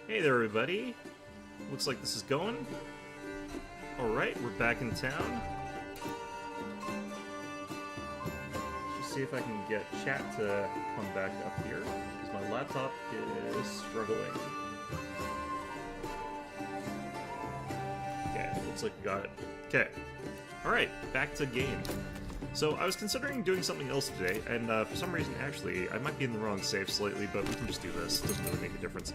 Hey there, everybody. Looks like this is going. Alright, we're back in town. Let's just see if I can get chat to come back up here, because my laptop is struggling. Okay, looks like we got it. Okay. Alright, back to game. So, I was considering doing something else today, and for some reason, actually, I might be in the wrong save slightly, but we can just do this. It doesn't really make a difference.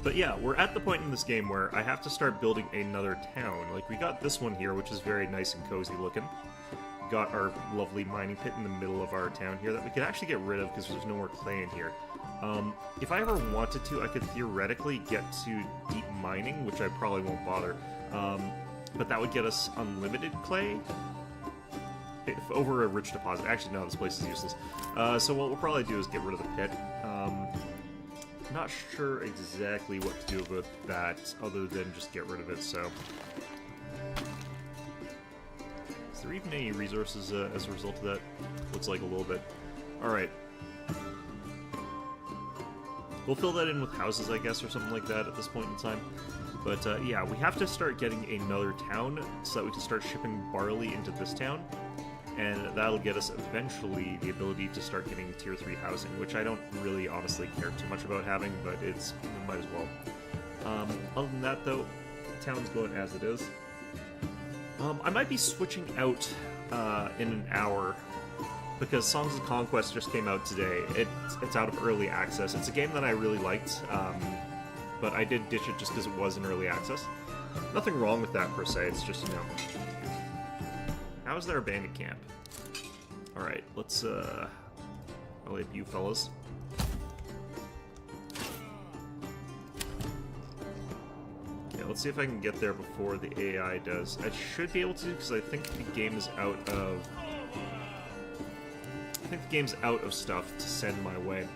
But yeah, we're at the point in this game where I have to start building another town. Like, we got this one here, which is very nice and cozy looking. We got our lovely mining pit in the middle of our town here that we could actually get rid of because there's no more clay in here. If I ever wanted to, I could theoretically get to deep mining, which I probably won't bother. But that would get us unlimited clay. If over a rich deposit. Actually, no, this place is useless. So what we'll probably do is get rid of the pit. Not sure exactly what to do with that, other than just get rid of it, so... Is there even any resources as a result of that? Looks like a little bit. Alright. We'll fill that in with houses, I guess, or something like that at this point in time. But, yeah, we have to start getting another town so that we can start shipping barley into this town. And that'll get us eventually the ability to start getting tier 3 housing, which I don't really honestly care too much about having, but it's might as well. Other than that, though, the town's going as it is. I might be switching out in an hour, because Songs of Conquest just came out today. It's out of early access. It's a game that I really liked, but I did ditch it just because it was in early access. Nothing wrong with that, per se, it's just, you know... How is there a bandit camp? Alright, let's, relay you fellas. Yeah, let's see if I can get there before the AI does. I should be able to, because I think the game is out of... I think the game's out of stuff to send my way.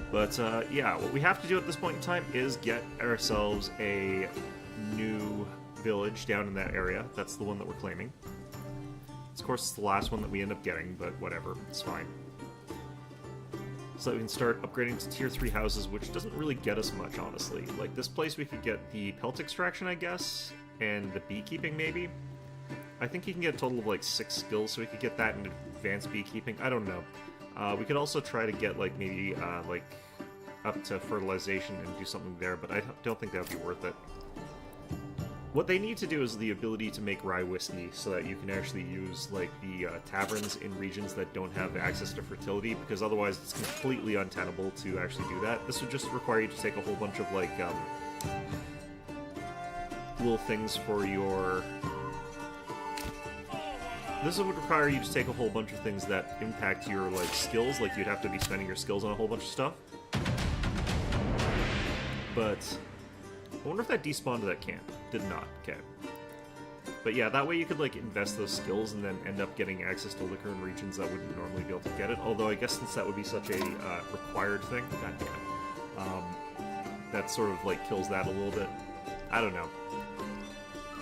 But, yeah, what we have to do at this point in time is get ourselves a new village down in that area. That's the one that we're claiming. Of course, it's the last one that we end up getting, but whatever, it's fine. So that we can start upgrading to tier 3 houses, which doesn't really get us much, honestly. Like, this place we could get the pelt extraction, I guess, and the beekeeping, maybe? I think you can get a total of, like, 6 skills, so we could get that in advanced beekeeping. I don't know. We could also try to get, like, maybe, like, up to fertilization and do something there, but I don't think that would be worth it. What they need to do is the ability to make rye whiskey so that you can actually use, like, the taverns in regions that don't have access to fertility, because otherwise it's completely untenable to actually do that. This would just require you to take a whole bunch of, like, little things for your... This would require you to take a whole bunch of things that impact your, like, skills, like you'd have to be spending your skills on a whole bunch of stuff. But... I wonder if that despawned to that camp. Did not. Okay. But yeah, that way you could, like, invest those skills and then end up getting access to liquor in regions that wouldn't normally be able to get it. Although I guess since that would be such a required thing, goddamn, that sort of, like, kills that a little bit. I don't know.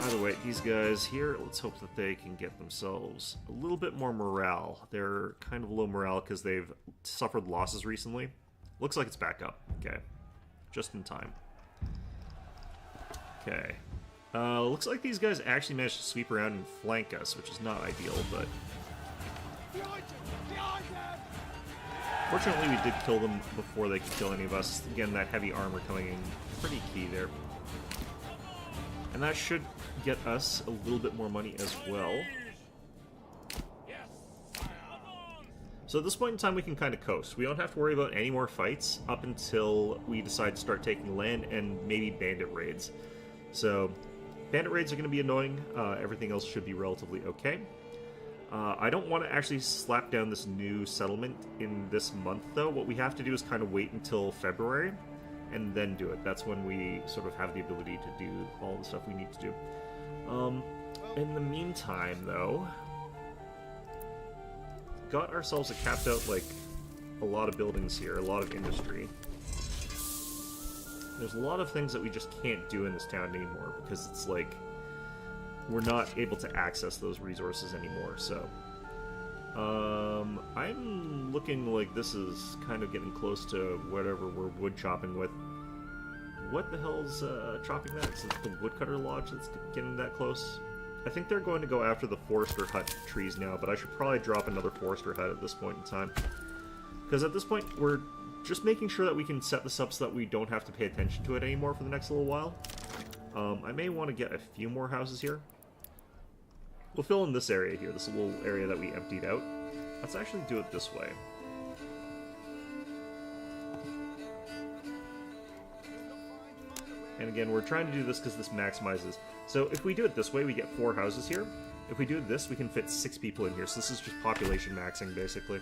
Either way, these guys here, let's hope that they can get themselves a little bit more morale. They're kind of low morale because they've suffered losses recently. Looks like it's back up. Okay. Just in time. Okay. Looks like these guys actually managed to sweep around and flank us, which is not ideal, but... Fortunately, we did kill them before they could kill any of us. Again, that heavy armor coming in, pretty key there. And that should get us a little bit more money as well. So at this point in time, we can kind of coast. We don't have to worry about any more fights up until we decide to start taking land and maybe bandit raids. So, bandit raids are going to be annoying. Everything else should be relatively okay. I don't want to actually slap down this new settlement in this month, though. What we have to do is kind of wait until February, and then do it. That's when we sort of have the ability to do all the stuff we need to do. In the meantime, though, got ourselves a capped out, like, a lot of buildings here, a lot of industry. There's a lot of things that we just can't do in this town anymore, because it's like, we're not able to access those resources anymore, so... I'm looking like this is kind of getting close to whatever we're wood chopping with. what the hell's chopping that? Is it the woodcutter lodge that's getting that close? I think they're going to go after the forester hut trees now, but I should probably drop another forester hut at this point in time. Because at this point, we're just making sure that we can set this up so that we don't have to pay attention to it anymore for the next little while. I may want to get a few more houses here. We'll fill in this area here, this little area that we emptied out. Let's actually do it this way. And again, we're trying to do this because this maximizes. So if we do it this way, we get 4 houses here. If we do this, we can fit 6 people in here. So this is just population maxing, basically.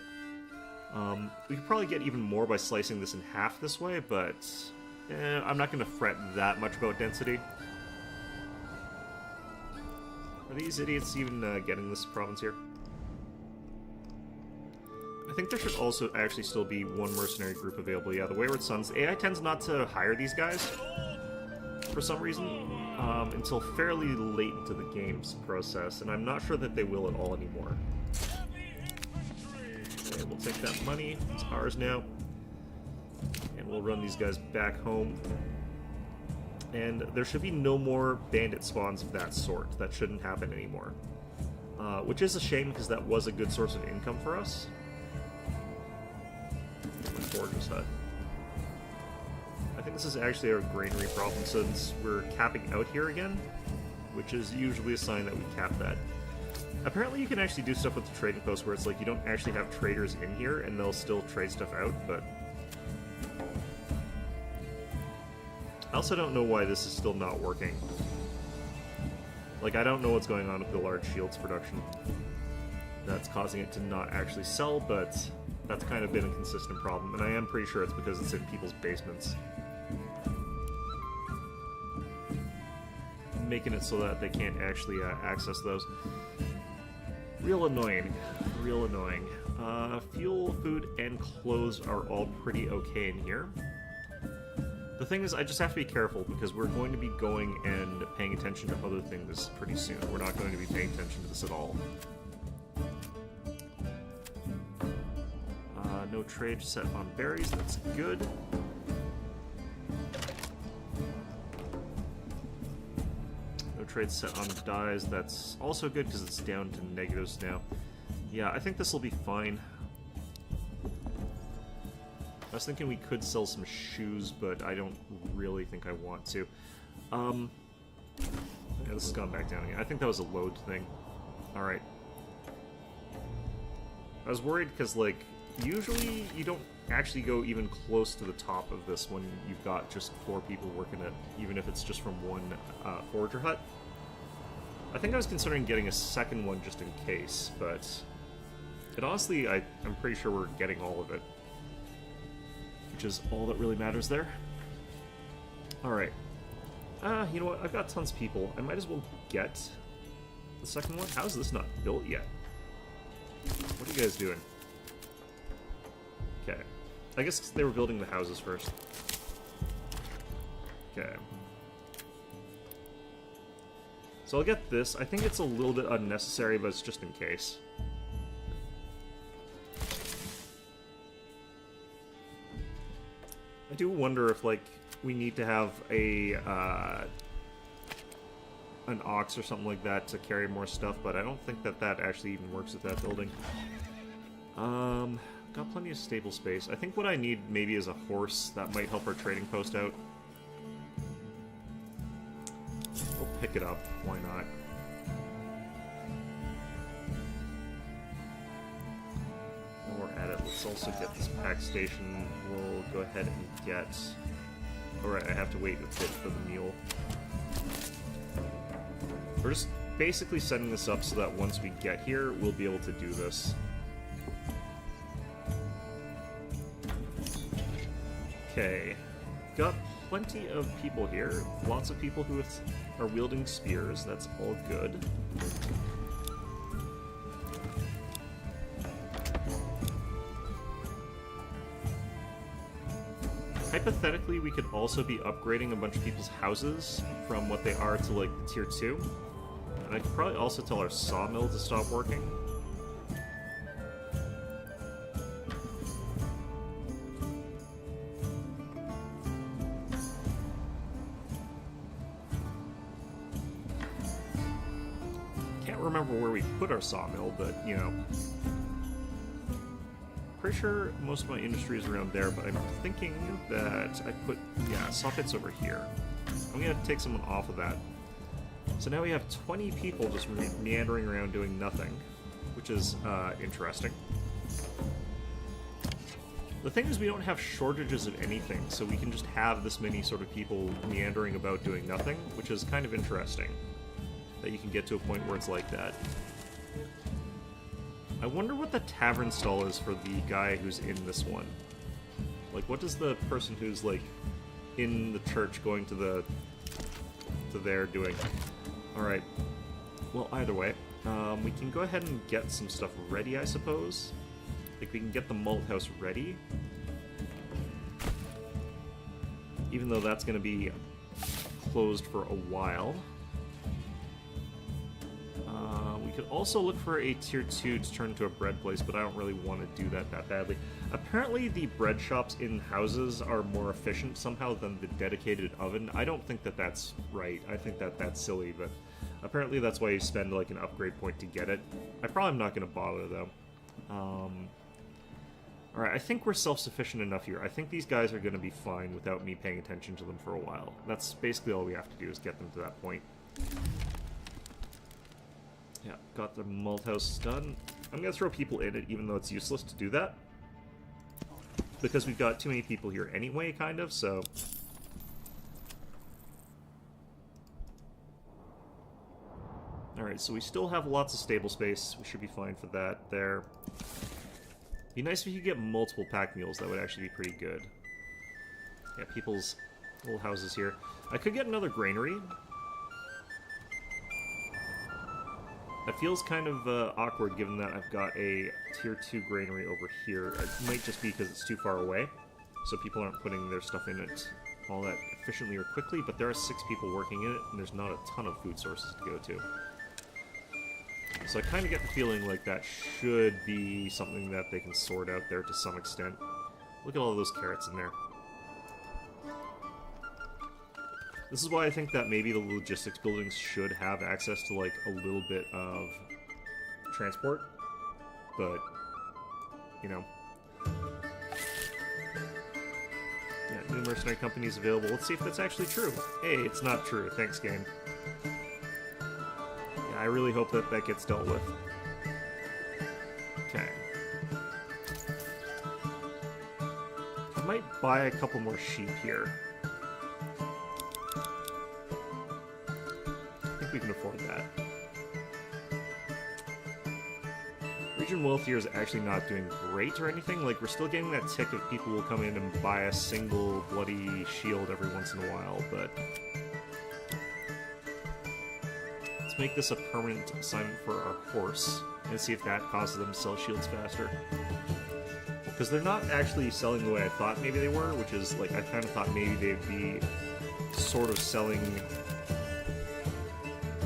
We could probably get even more by slicing this in half this way, but I'm not going to fret that much about density. Are these idiots even getting this province here? I think there should also actually still be one mercenary group available. Yeah, the Wayward Sons. AI tends not to hire these guys for some reason until fairly late into the game's process, and I'm not sure that they will at all anymore. Okay, we'll take that money. It's ours now. And we'll run these guys back home. And there should be no more bandit spawns of that sort. That shouldn't happen anymore. Which is a shame, because that was a good source of income for us. My forger's hut. I think this is actually our granary problem, since we're capping out here again, which is usually a sign that we cap that. Apparently you can actually do stuff with the trading post where it's like you don't actually have traders in here and they'll still trade stuff out, but I also don't know why this is still not working. Like, I don't know what's going on with the large shields production that's causing it to not actually sell, but that's kind of been a consistent problem, and I am pretty sure it's because it's in people's basements. Making it so that they can't actually access those. Real annoying. Real annoying. Fuel, food, and clothes are all pretty okay in here. The thing is, I just have to be careful because we're going to be going and paying attention to other things pretty soon. We're not going to be paying attention to this at all. No trade set on berries, that's good. No trade set on dyes, that's also good because it's down to negatives now. Yeah, I think this will be fine. I was thinking we could sell some shoes, but I don't really think I want to. Yeah, this has gone back down again. I think that was a load thing. Alright. I was worried because, like, usually you don't actually go even close to the top of this when you've got just 4 people working it, even if it's just from one forager hut. I think I was considering getting a second one just in case, but it honestly, I'm pretty sure we're getting all of it. Which is all that really matters there. Alright. You know what? I've got tons of people. I might as well get the second one. How is this not built yet? What are you guys doing? Okay. I guess they were building the houses first. Okay. So I'll get this. I think it's a little bit unnecessary, but it's just in case. I do wonder if, like, we need to have a an ox or something like that to carry more stuff, but I don't think that that actually even works with that building. Got plenty of stable space. I think what I need maybe is a horse. That might help our trading post out. We'll pick it up. Why not? While we're at it, let's also get this pack station. We'll go ahead and get... Alright, I have to wait a bit for the mule. We're just basically setting this up so that once we get here, we'll be able to do this. Okay. Got plenty of people here. Lots of people who are wielding spears. That's all good. Hypothetically, we could also be upgrading a bunch of people's houses from what they are to, like, the tier 2. And I could probably also tell our sawmill to stop working. can't remember where we put our sawmill, but, you know... Pretty sure most of my industry is around there, but I'm thinking that I put, yeah, saw pits over here. I'm gonna take someone off of that. So now we have 20 people just meandering around doing nothing, which is interesting. The thing is, we don't have shortages of anything, so we can just have this many sort of people meandering about doing nothing, which is kind of interesting, that you can get to a point where it's like that. I wonder what the tavern stall is for the guy who's in this one. Like, what does the person who's, like, in the church going to there doing? Alright. Well, either way, we can go ahead and get some stuff ready, I suppose. Like, we can get the malt house ready. Even though that's going to be closed for a while. We could also look for a tier 2 to turn into a bread place, but I don't really want to do that badly. Apparently the bread shops in houses are more efficient somehow than the dedicated oven. I don't think that that's right. I think that that's silly, but apparently that's why you spend like an upgrade point to get it. I'm probably not going to bother though. Alright, I think we're self-sufficient enough here. I think these guys are going to be fine without me paying attention to them for a while. That's basically all we have to do is get them to that point. Yeah, got the malt house done. I'm going to throw people in it, even though it's useless to do that. Because we've got too many people here anyway, kind of, so... Alright, so we still have lots of stable space. We should be fine for that there. Be nice if you could get multiple pack mules. That would actually be pretty good. Yeah, people's little houses here. I could get another granary. That feels kind of awkward given that I've got a tier 2 granary over here. It might just be because it's too far away, so people aren't putting their stuff in it all that efficiently or quickly, but there are 6 people working in it, and there's not a ton of food sources to go to. So I kind of get the feeling like that should be something that they can sort out there to some extent. Look at all those carrots in there. This is why I think that maybe the logistics buildings should have access to, like, a little bit of transport. But, you know. Yeah, new mercenary companies available. Let's see if that's actually true. Hey, it's not true. Thanks, game. Yeah, I really hope that that gets dealt with. Okay. I might buy a couple more sheep here. We can afford that. Region Wealthier is actually not doing great or anything. Like, we're still getting that tick of people will come in and buy a single bloody shield every once in a while, but... Let's make this a permanent assignment for our horse, and see if that causes them to sell shields faster. Because they're not actually selling the way I thought maybe they were, which is, like, I kind of thought maybe they'd be sort of selling...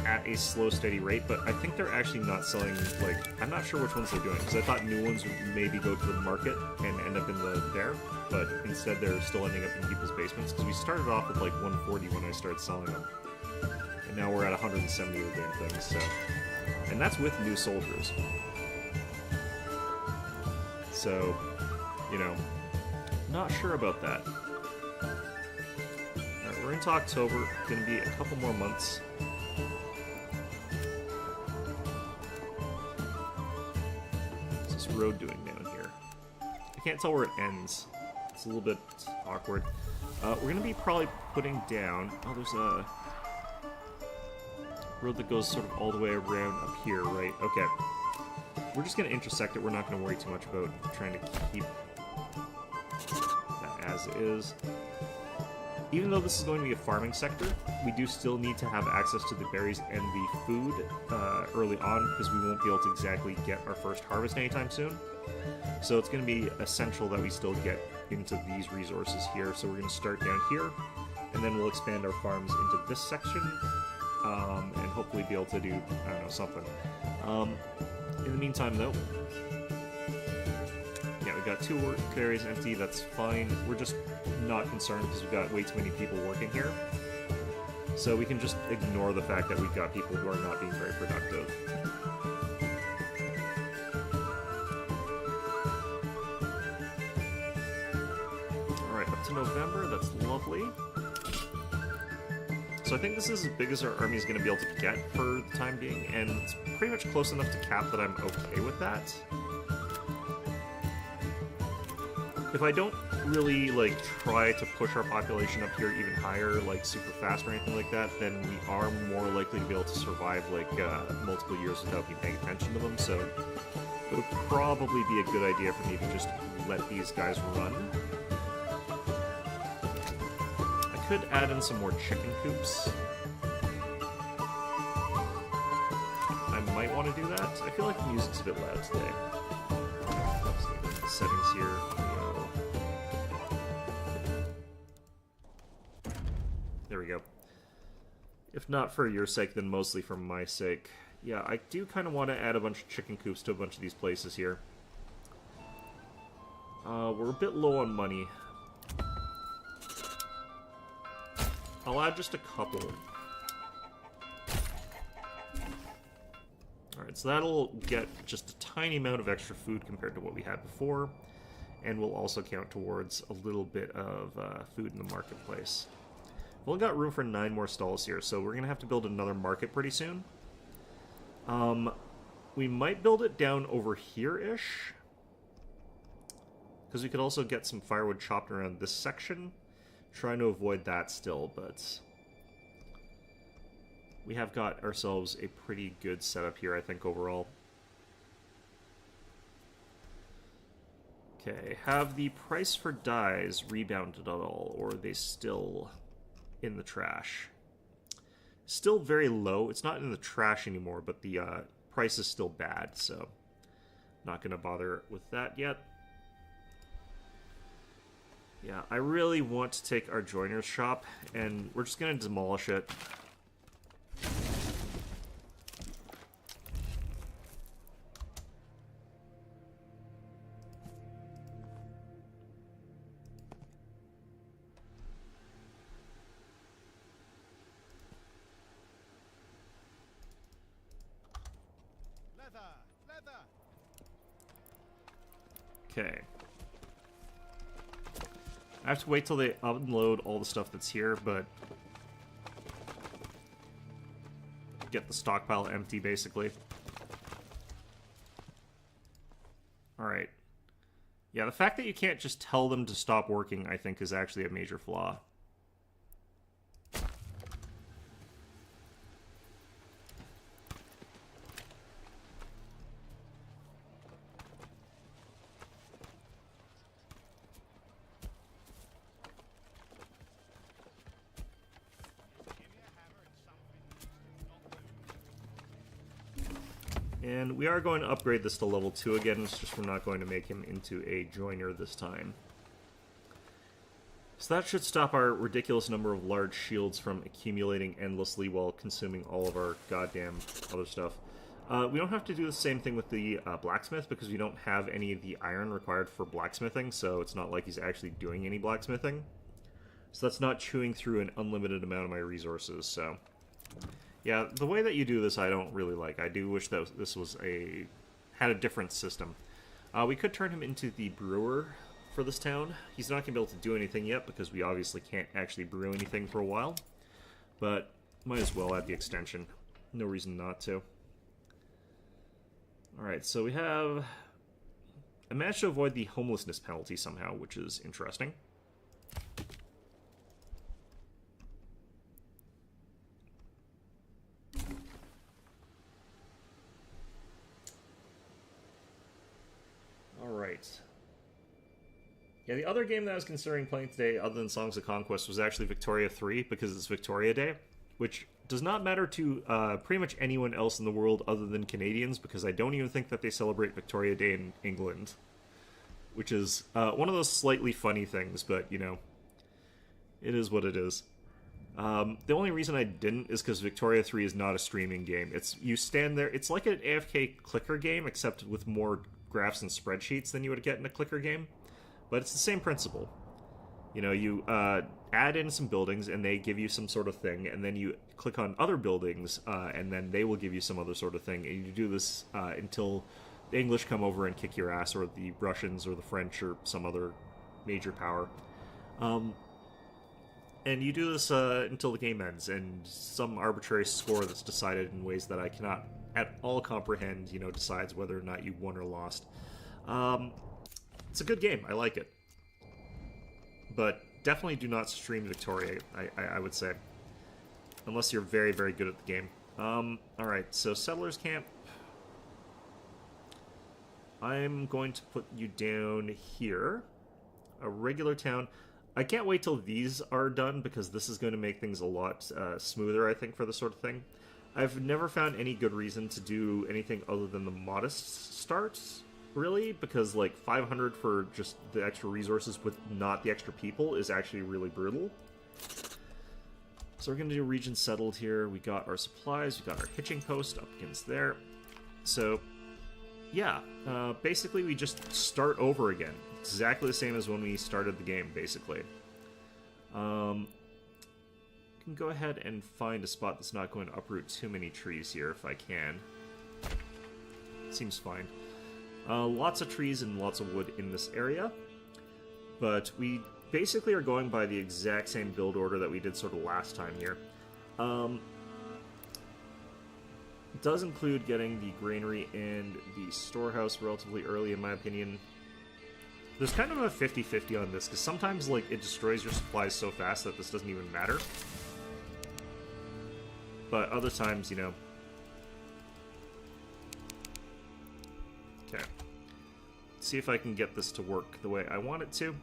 at a slow, steady rate, but I think they're actually not selling, like, I'm not sure which ones they're doing, because I thought new ones would maybe go to the market and end up in there, but instead they're still ending up in people's basements, because we started off with, like, 140 when I started selling them, and now we're at 170 of the damn things, so, and that's with new soldiers. So, you know, not sure about that. Alright, we're into October, gonna be a couple more months. Road doing down here? I can't tell where it ends. It's a little bit awkward. We're going to be probably putting down... Oh, there's a road that goes sort of all the way around up here, right? Okay. We're just going to intersect it. We're not going to worry too much about trying to keep that as is. Even though this is going to be a farming sector, we do still need to have access to the berries and the food early on, because we won't be able to exactly get our first harvest anytime soon. So it's going to be essential that we still get into these resources here. So we're going to start down here, and then we'll expand our farms into this section, and hopefully be able to do, I don't know, something. In the meantime, though, yeah, we've got 2 work areas empty, that's fine. We're just not concerned because we've got way too many people working here. So we can just ignore the fact that we've got people who are not being very productive. Alright, up to November, that's lovely. So I think this is as big as our army is going to be able to get for the time being, and it's pretty much close enough to cap that I'm okay with that. If I don't really, like, try to push our population up here even higher, like, super fast or anything like that, then we are more likely to be able to survive, like, multiple years without me paying attention to them, so it would probably be a good idea for me to just let these guys run. I could add in some more chicken coops. I might want to do that. I feel like the music's a bit loud today. Let's look at the settings here. There we go. If not for your sake, then mostly for my sake. Yeah, I do kind of want to add a bunch of chicken coops to a bunch of these places here. We're a bit low on money. I'll add just a couple. Alright, so that'll get just a tiny amount of extra food compared to what we had before. And will also count towards a little bit of food in the marketplace. We've only got room for 9 more stalls here, so we're going to have to build another market pretty soon. We might build it down over here-ish. Because we could also get some firewood chopped around this section. Trying to avoid that still, but we have got ourselves a pretty good setup here, I think, overall. Okay, have the price for dyes rebounded at all, or are they still in the trash? Still very low. It's not in the trash anymore, but the price is still bad, so not going to bother with that yet. Yeah, I really want to take our joiner's shop, and we're just going to demolish it. Okay. I have to wait till they unload all the stuff that's here, but get the stockpile empty, basically. Alright. Yeah, the fact that you can't just tell them to stop working, I think, is actually a major flaw. And we are going to upgrade this to level 2 again, it's just we're not going to make him into a joiner this time. So that should stop our ridiculous number of large shields from accumulating endlessly while consuming all of our goddamn other stuff. We don't have to do the same thing with the blacksmith because we don't have any of the iron required for blacksmithing, so it's not like he's actually doing any blacksmithing. So that's not chewing through an unlimited amount of my resources, so... Yeah, the way that you do this I don't really like. I do wish that this was had a different system. We could turn him into the brewer for this town. He's not going to be able to do anything yet because we obviously can't actually brew anything for a while. But might as well add the extension. No reason not to. Alright, so we have... I managed to avoid the homelessness penalty somehow, which is interesting. Alright. Yeah, the other game that I was considering playing today, other than Songs of Conquest, was actually Victoria 3, because it's Victoria Day, which does not matter to pretty much anyone else in the world other than Canadians, because I don't even think that they celebrate Victoria Day in England. Which is one of those slightly funny things, but, you know, it is what it is. The only reason I didn't is because Victoria 3 is not a streaming game. You stand there, it's like an AFK clicker game, except with more graphs and spreadsheets than you would get in a clicker game. But it's the same principle. You know, you add in some buildings and they give you some sort of thing, and then you click on other buildings and then they will give you some other sort of thing, and you do this until the English come over and kick your ass, or the Russians or the French or some other major power. And you do this until the game ends, and some arbitrary score that's decided in ways that I cannot at all comprehend, you know, decides whether or not you won or lost. It's a good game. I like it. But definitely do not stream Victoria, I would say. Unless you're very, very good at the game. Alright, so Settlers Camp. I'm going to put you down here. A regular town. I can't wait till these are done, because this is going to make things a lot smoother, I think, for this sort of thing. I've never found any good reason to do anything other than the modest starts, really, because, like, 500 for just the extra resources with not the extra people is actually really brutal. So we're going to do region settled here. We got our supplies, we got our hitching post up against there. So, yeah, basically we just start over again. Exactly the same as when we started the game, basically. Can go ahead and find a spot that's not going to uproot too many trees here, if I can. Seems fine. Lots of trees and lots of wood in this area, but we basically are going by the exact same build order that we did sort of last time here. It does include getting the granary and the storehouse relatively early, in my opinion. There's kind of a 50-50 on this, because sometimes, like, it destroys your supplies so fast that this doesn't even matter. But other times, you know... Okay. Let's see if I can get this to work the way I want it to.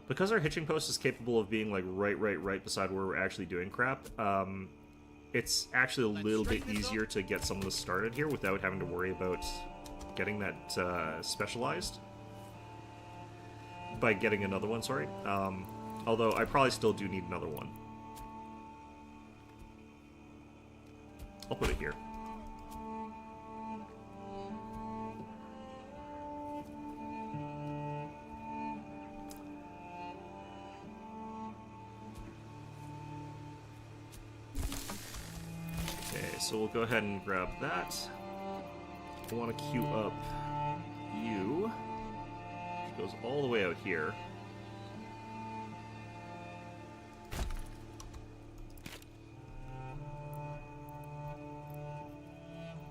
Because our hitching post is capable of being, like, right beside where we're actually doing crap, it's actually a little bit easier to get some of this started here without having to worry about getting that specialized. By getting another one, sorry. Although I probably still do need another one. I'll put it here. Okay, so we'll go ahead and grab that. I want to queue up you. Goes all the way out here.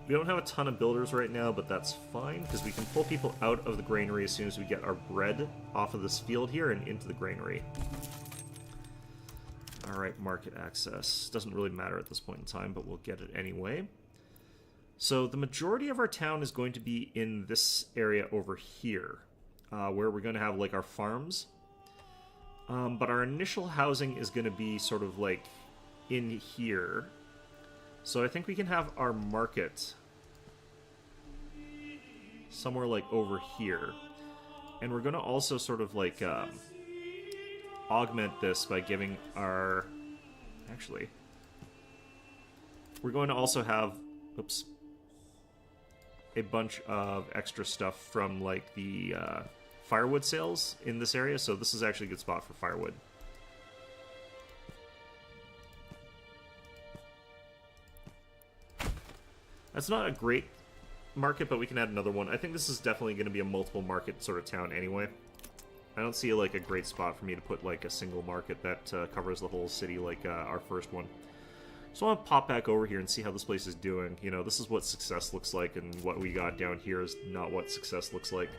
We don't have a ton of builders right now, but that's fine, because we can pull people out of the granary as soon as we get our bread off of this field here and into the granary. Alright, market access. Doesn't really matter at this point in time, but we'll get it anyway. So the majority of our town is going to be in this area over here. Where we're going to have, like, our farms. But our initial housing is going to be sort of, like, in here. So I think we can have our market somewhere, like, over here. And we're going to also sort of, like, augment this by giving our... Actually, we're going to also have... Oops. A bunch of extra stuff from, like, the firewood sales in this area, so this is actually a good spot for firewood. That's not a great market, but we can add another one. I think this is definitely going to be a multiple market sort of town anyway. I don't see, like, a great spot for me to put, like, a single market that covers the whole city like our first one. So I want to pop back over here and see how this place is doing. You know, this is what success looks like, and what we got down here is not what success looks like.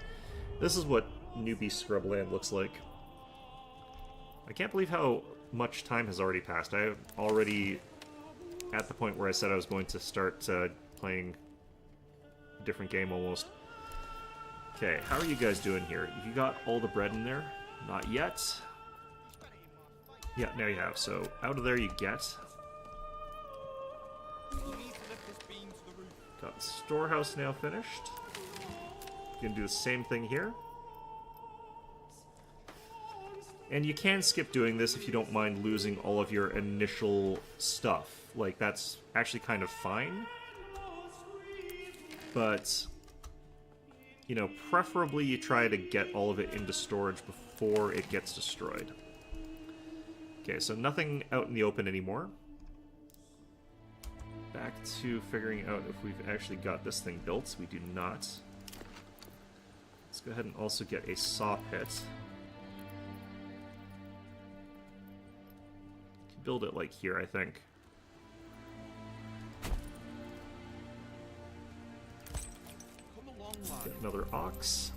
This is what newbie scrubland looks like. I can't believe how much time has already passed. I'm already at the point where I said I was going to start playing a different game almost. Okay, how are you guys doing here? You got all the bread in there? Not yet. Yeah, now you have. So out of there you get... Got the storehouse now finished. You can do the same thing here. And you can skip doing this if you don't mind losing all of your initial stuff. Like, that's actually kind of fine. But you know, preferably you try to get all of it into storage before it gets destroyed. Okay, so nothing out in the open anymore. Back to figuring out if we've actually got this thing built. We do not. Let's go ahead and also get a saw pit. Can build it like here, I think. Get another ox.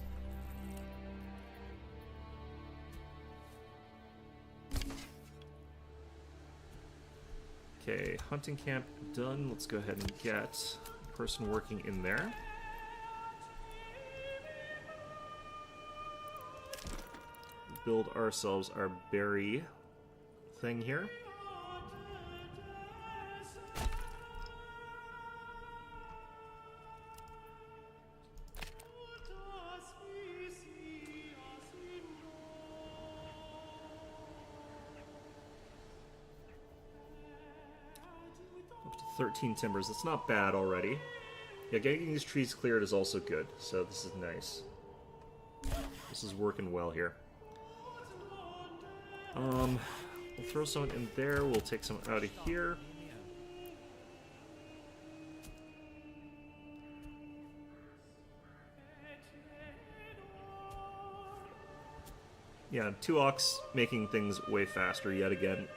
Okay, hunting camp done. Let's go ahead and get a person working in there. Build ourselves our berry thing here. Up to 13 timbers. That's not bad already. Yeah, getting these trees cleared is also good, so this is nice. This is working well here. We'll throw some in there. We'll take some out of here. Yeah, 2 ox making things way faster yet again.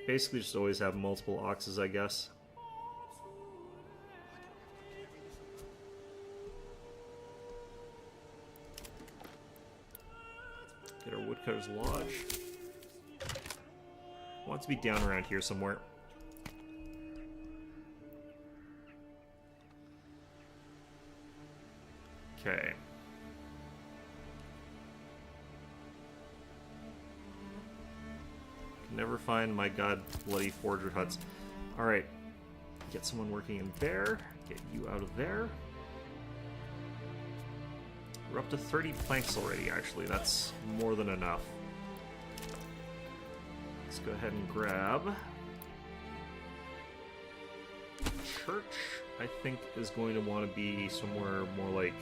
Basically just always have multiple oxes, I guess. Get our woodcutter's lodge. Want to be down around here somewhere. Okay. Can never find my god bloody forger huts. Alright. Get someone working in there. Get you out of there. We're up to 30 planks already, actually. That's more than enough. Let's go ahead and grab... Church, I think, is going to want to be somewhere more like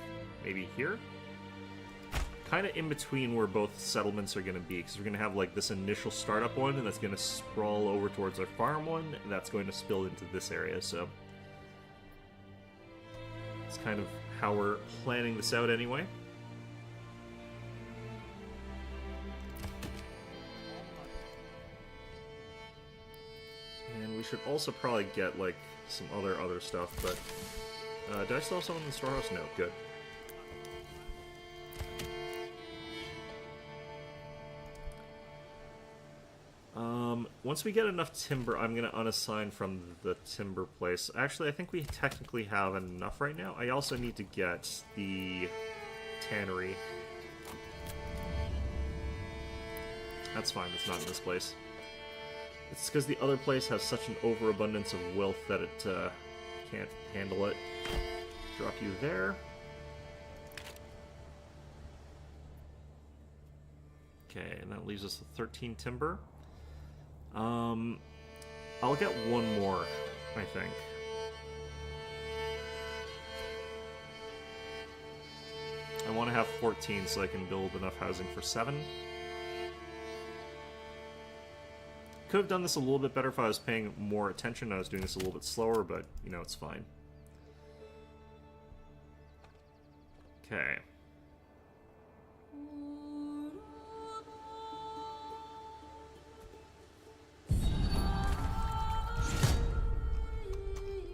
maybe here. Kind of in between where both settlements are going to be, because we're going to have like this initial startup one, and that's going to sprawl over towards our farm one, and that's going to spill into this area, so... It's kind of how we're planning this out anyway. And we should also probably get, like, some other stuff, but... do I still have someone in the storehouse? No, good. Once we get enough timber, I'm going to unassign from the timber place. Actually, I think we technically have enough right now. I also need to get the tannery. That's fine, it's not in this place. It's because the other place has such an overabundance of wealth that it can't handle it. Drop you there. Okay, and that leaves us with 13 timber. I'll get one more, I think. I want to have 14 so I can build enough housing for 7. Could have done this a little bit better if I was paying more attention. I was doing this a little bit slower, but, you know, it's fine. Okay.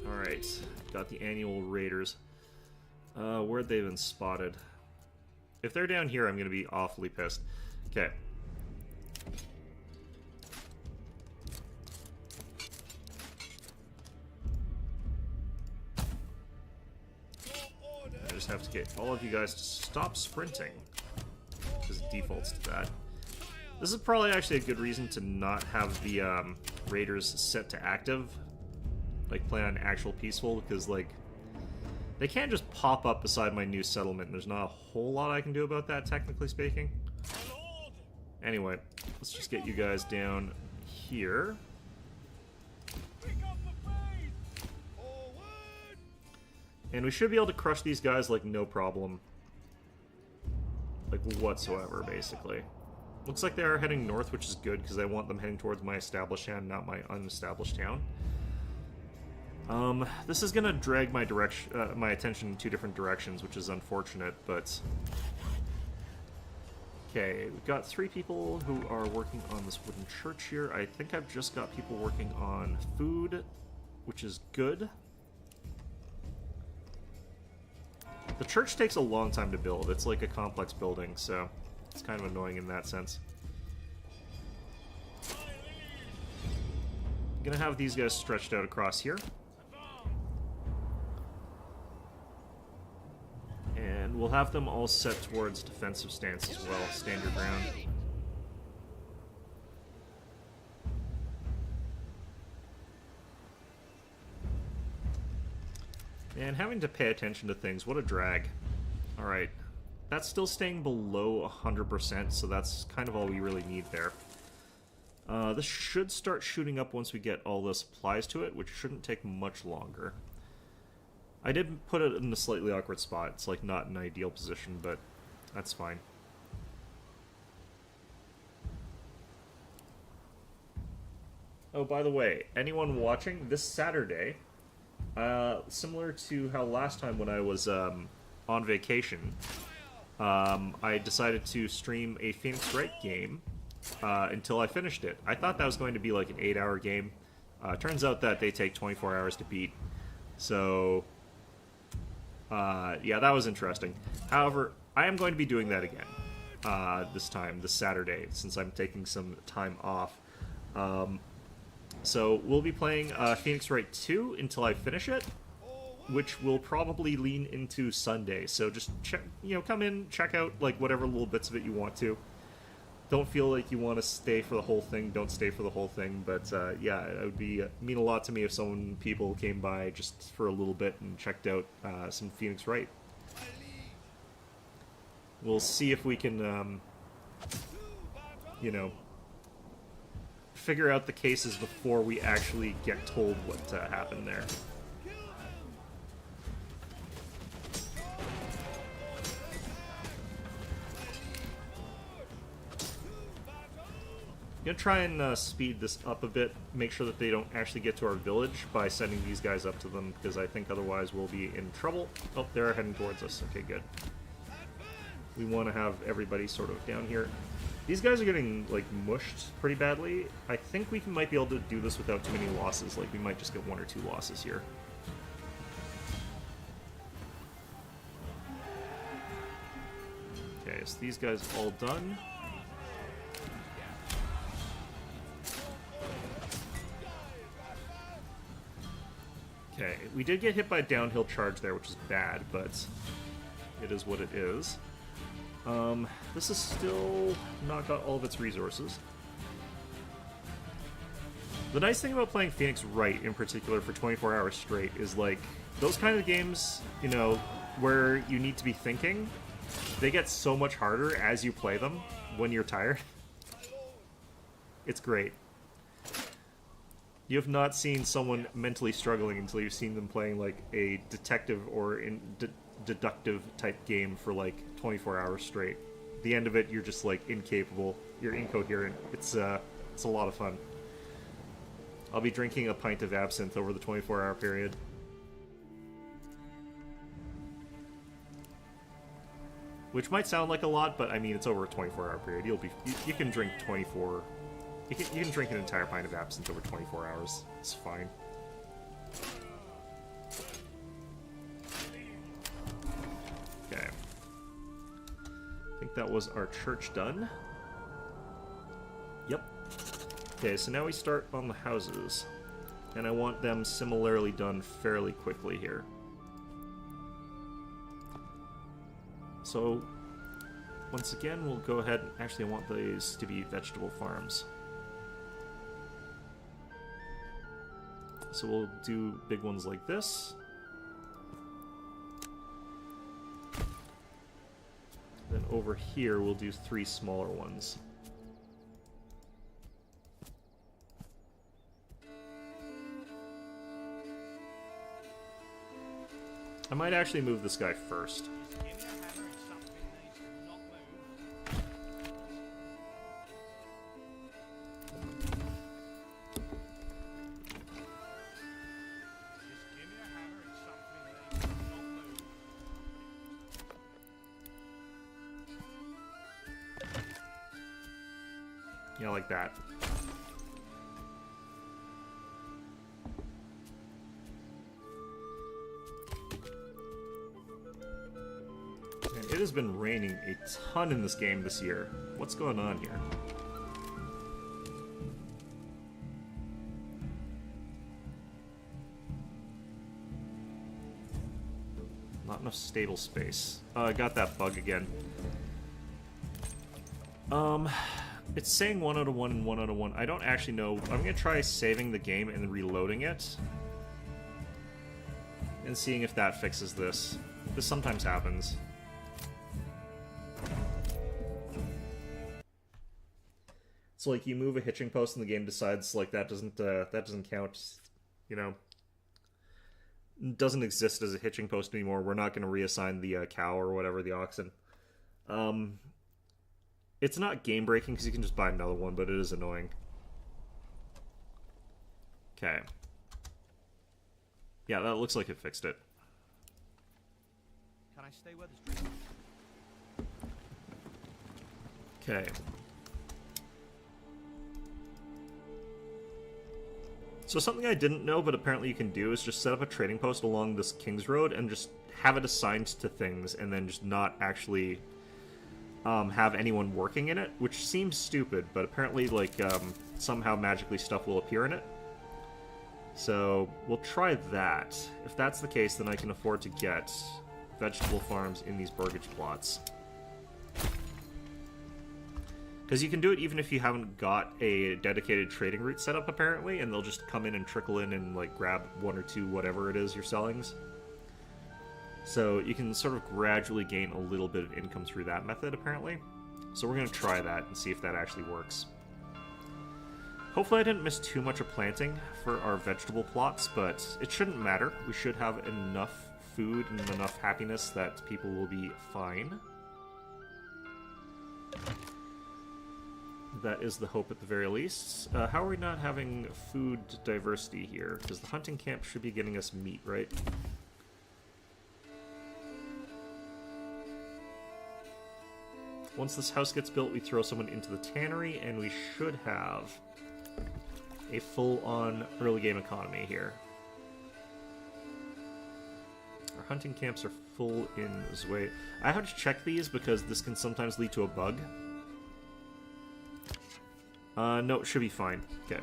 Alright, got the annual raiders. Where'd they been spotted? If they're down here, I'm going to be awfully pissed. Okay. I just have to get all of you guys to stop sprinting, because it defaults to that. This is probably actually a good reason to not have the raiders set to active. Like, play on actual peaceful, because, like, they can't just pop up beside my new settlement, and there's not a whole lot I can do about that, technically speaking. Anyway, let's just get you guys down here. And we should be able to crush these guys, like, no problem. Like, whatsoever, basically. Looks like they are heading north, which is good, because I want them heading towards my established town, not my unestablished town. This is gonna drag my my attention in two different directions, which is unfortunate, but... Okay, we've got 3 people who are working on this wooden church here. I think I've just got people working on food, which is good. The church takes a long time to build. It's like a complex building, so it's kind of annoying in that sense. I'm gonna have these guys stretched out across here. And we'll have them all set towards defensive stance as well. Stand your ground. And having to pay attention to things, what a drag. Alright. That's still staying below 100%, so that's kind of all we really need there. This should start shooting up once we get all the supplies to it, which shouldn't take much longer. I did put it in a slightly awkward spot. It's like not an ideal position, but that's fine. Oh, by the way, anyone watching, this Saturday, similar to how last time when I was on vacation, I decided to stream a Phoenix Wright game until I finished it. I thought that was going to be like an 8-hour game. Turns out that they take 24 hours to beat. So... yeah, that was interesting. However, I am going to be doing that again this Saturday, since I'm taking some time off. So we'll be playing Phoenix Wright 2 until I finish it, which will probably lean into Sunday. So just come in, check out like whatever little bits of it you want to. Don't feel like you want to stay for the whole thing. Don't stay for the whole thing. But yeah, it would mean a lot to me if people came by just for a little bit and checked out some Phoenix Wright. We'll see if we can, figure out the cases before we actually get told what happened there. I'm gonna try and speed this up a bit, make sure that they don't actually get to our village by sending these guys up to them, because I think otherwise we'll be in trouble. Oh, they're heading towards us. Okay, good. We want to have everybody sort of down here. These guys are getting, like, mushed pretty badly. I think we might be able to do this without too many losses. Like, we might just get 1 or 2 losses here. Okay, so these guys all done. Okay, we did get hit by a downhill charge there, which is bad, but it is what it is. This is still not got all of its resources. The nice thing about playing Phoenix Wright, in particular, for 24 hours straight, is, like, those kind of games, where you need to be thinking, they get so much harder as you play them when you're tired. It's great. You have not seen someone mentally struggling until you've seen them playing like a detective or deductive type game for like 24 hours straight. At the end of it, you're just like incapable. You're incoherent. It's a lot of fun. I'll be drinking a pint of absinthe over the 24-hour period. Which might sound like a lot, but I mean it's over a 24-hour period. You can drink 24. You can drink an entire pint of absinthe over 24 hours. It's fine. Okay. I think that was our church done. Yep. Okay, so now we start on the houses. And I want them similarly done fairly quickly here. So, once again, we'll go ahead and actually I want these to be vegetable farms. So we'll do big ones like this. Then over here we'll do 3 smaller ones. I might actually move this guy first. Yeah, like that. Man, it has been raining a ton in this game this year. What's going on here? Not enough stable space. I got that bug again. It's saying 1 out of 1 and 1 out of 1. I don't actually know. I'm gonna try saving the game and reloading it. And seeing if that fixes this. This sometimes happens. So like you move a hitching post and the game decides like that doesn't count, you know. Doesn't exist as a hitching post anymore. We're not gonna reassign the cow or whatever, the oxen. It's not game-breaking because you can just buy another one, but it is annoying. Okay. Yeah, that looks like it fixed it. Can I stay where the street? Okay. So something I didn't know, but apparently you can do, is just set up a trading post along this King's Road and just have it assigned to things, and then just not actually have anyone working in it, which seems stupid, but apparently, like, somehow magically stuff will appear in it. So, we'll try that. If that's the case, then I can afford to get vegetable farms in these burgage plots. Because you can do it even if you haven't got a dedicated trading route set up, apparently, and they'll just come in and trickle in and, like, grab 1 or 2 whatever it is you're selling. So you can sort of gradually gain a little bit of income through that method, apparently. So we're going to try that and see if that actually works. Hopefully I didn't miss too much of planting for our vegetable plots, but it shouldn't matter. We should have enough food and enough happiness that people will be fine. That is the hope at the very least. How are we not having food diversity here? Because the hunting camp should be getting us meat, right? Once this house gets built, we throw someone into the tannery, and we should have a full-on early game economy here. Our hunting camps are full in this way. I have to check these because this can sometimes lead to a bug. No, it should be fine. Okay.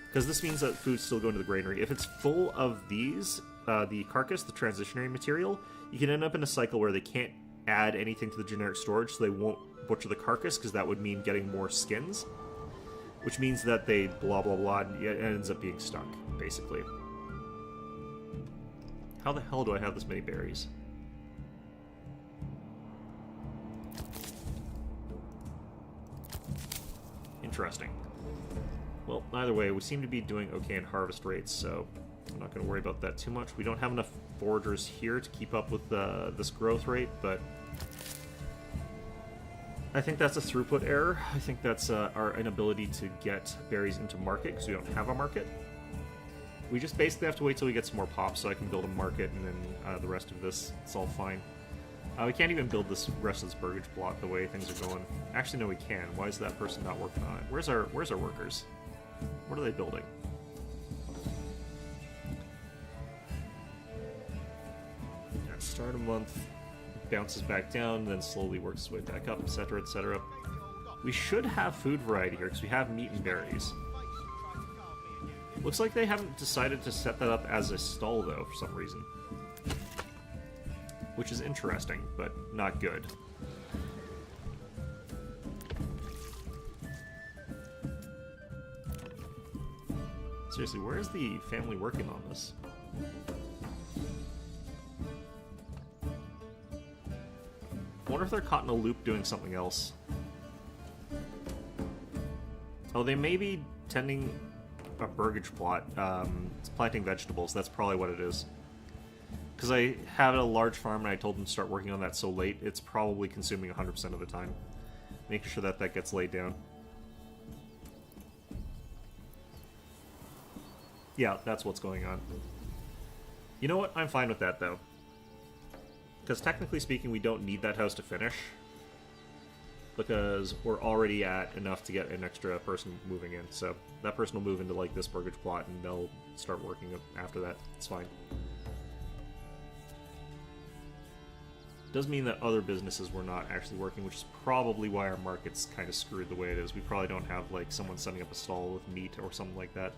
Because this means that food's still going to the granary. If it's full of these, the carcass, the transitionary material, you can end up in a cycle where they can't add anything to the generic storage, so they won't butcher the carcass, because that would mean getting more skins. Which means that they blah blah blah, and it ends up being stuck, basically. How the hell do I have this many berries? Interesting. Well, either way, we seem to be doing okay in harvest rates, so I'm not going to worry about that too much. We don't have enough foragers here to keep up with this growth rate, but I think that's a throughput error. I think that's our inability to get berries into market, because we don't have a market. We just basically have to wait till we get some more pops so I can build a market, and then the rest of this, it's all fine. We can't even build this rest of this burgage plot the way things are going. Actually, no, we can. Why is that person not working on it? Where's our workers? What are they building? Yeah, start a month, bounces back down, then slowly works its way back up, etc., etc. We should have food variety here, because we have meat and berries. Looks like they haven't decided to set that up as a stall, though, for some reason. Which is interesting, but not good. Seriously, where is the family working on this? I wonder if they're caught in a loop doing something else. Oh, they may be tending a burgage plot. It's planting vegetables. That's probably what it is. because I have a large farm and I told them to start working on that so late, it's probably consuming 100% of the time. Making sure that that gets laid down. Yeah, that's what's going on. You know what? I'm fine with that, though. Because technically speaking, we don't need that house to finish. Because we're already at enough to get an extra person moving in. So that person will move into, like, this mortgage plot, and they'll start working after that. It's fine. Does mean that other businesses were not actually working, which is probably why our market's kind of screwed the way it is. We probably don't have, like, someone setting up a stall with meat or something like that.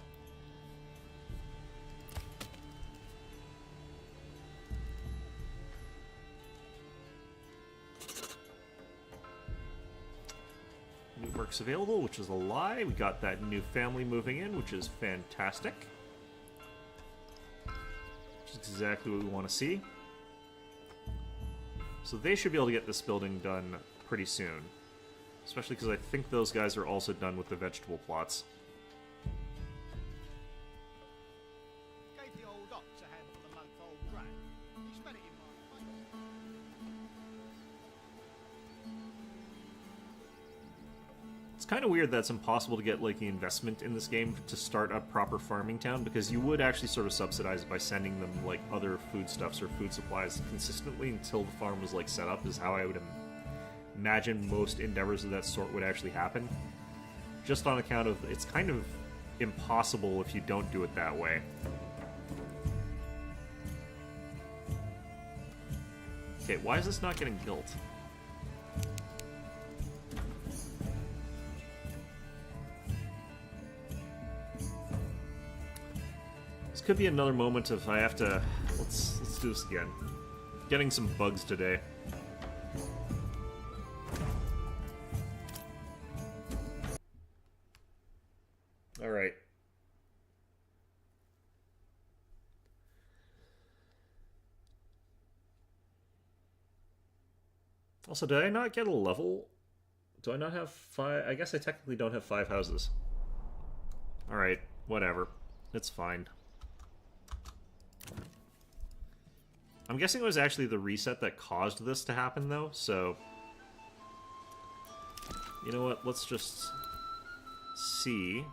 New work's available, which is a lie. We got that new family moving in, which is fantastic. Which is exactly what we want to see. So they should be able to get this building done pretty soon. Especially because I think those guys are also done with the vegetable plots. Gave the old ox a handful of month old grain. He spent it in my It's kind of weird that it's impossible to get, like, the investment in this game to start a proper farming town, because you would actually sort of subsidize it by sending them, like, other foodstuffs or food supplies consistently until the farm was, like, set up, is how I would imagine most endeavors of that sort would actually happen. Just on account of, it's kind of impossible if you don't do it that way. Okay, why is this not getting built? This could be another moment if I have to... Let's do this again. Getting some bugs today. Alright. Also, did I not get a level? Do I not have 5? I guess I technically don't have 5 houses. Alright, whatever. It's fine. I'm guessing it was actually the reset that caused this to happen, though, so... You know what, let's just see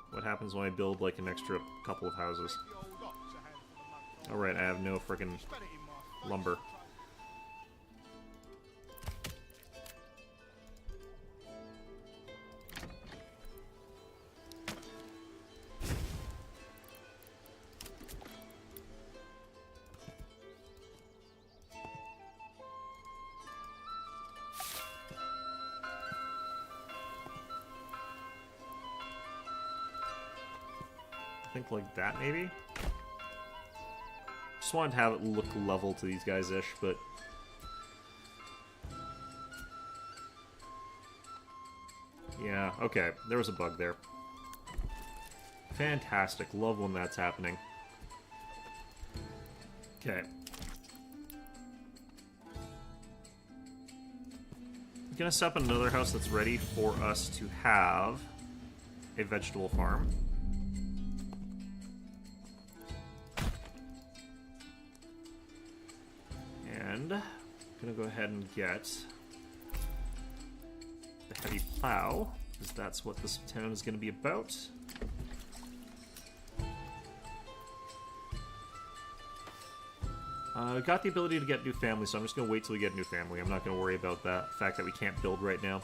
what happens when I build, like, an extra couple of houses. Alright, I have no frickin' lumber. Think like that, maybe? Just wanted to have it look level to these guys-ish, but... Yeah, okay. There was a bug there. Fantastic. Love when that's happening. Okay. I'm gonna set up another house that's ready for us to have a vegetable farm. And I'm gonna go ahead and get the heavy plow, because that's what this town is gonna be about. Got the ability to get new family, so I'm just gonna wait till we get a new family. I'm not gonna worry about that fact that we can't build right now.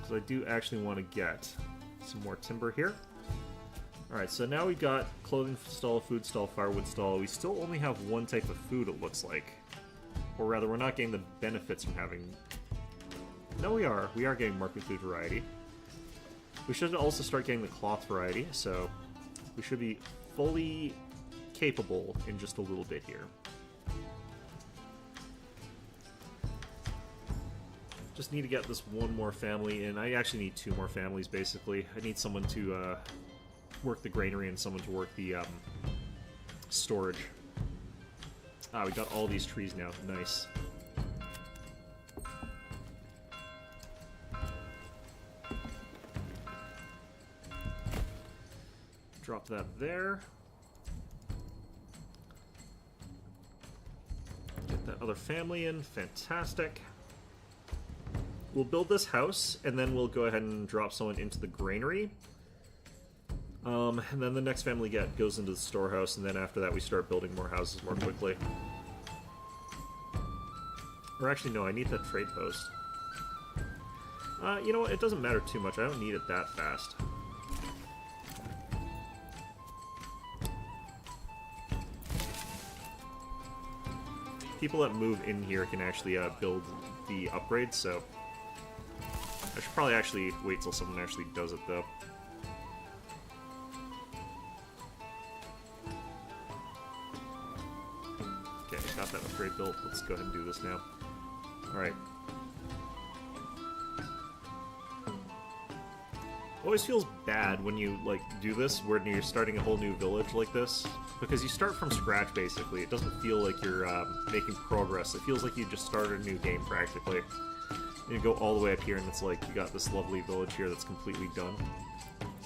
Because I do actually want to get some more timber here. Alright, so now we got clothing stall, food stall, firewood stall. We still only have one type of food, it looks like. Or rather, we're not getting the benefits from having... No, we are. We are getting market food variety. We should also start getting the cloth variety, so we should be fully capable in just a little bit here. Just need to get this one more family in. I actually need 2 more families, basically. I need someone to work the granary and someone to work the storage. Ah, we got all these trees now. Nice. Drop that there. Get that other family in. Fantastic. We'll build this house, and then we'll go ahead and drop someone into the granary. And then the next family goes into the storehouse, and then after that we start building more houses more quickly. Or actually, no, I need that trade post. You know what? It doesn't matter too much. I don't need it that fast. People that move in here can actually build the upgrades, so I should probably actually wait till someone actually does it, though. Okay, got that upgrade built. Let's go ahead and do this now. Alright. Always feels bad when you, like, do this, when you're starting a whole new village like this, because you start from scratch, basically. It doesn't feel like you're making progress. It feels like you just started a new game, practically. And you go all the way up here, and it's like you got this lovely village here that's completely done.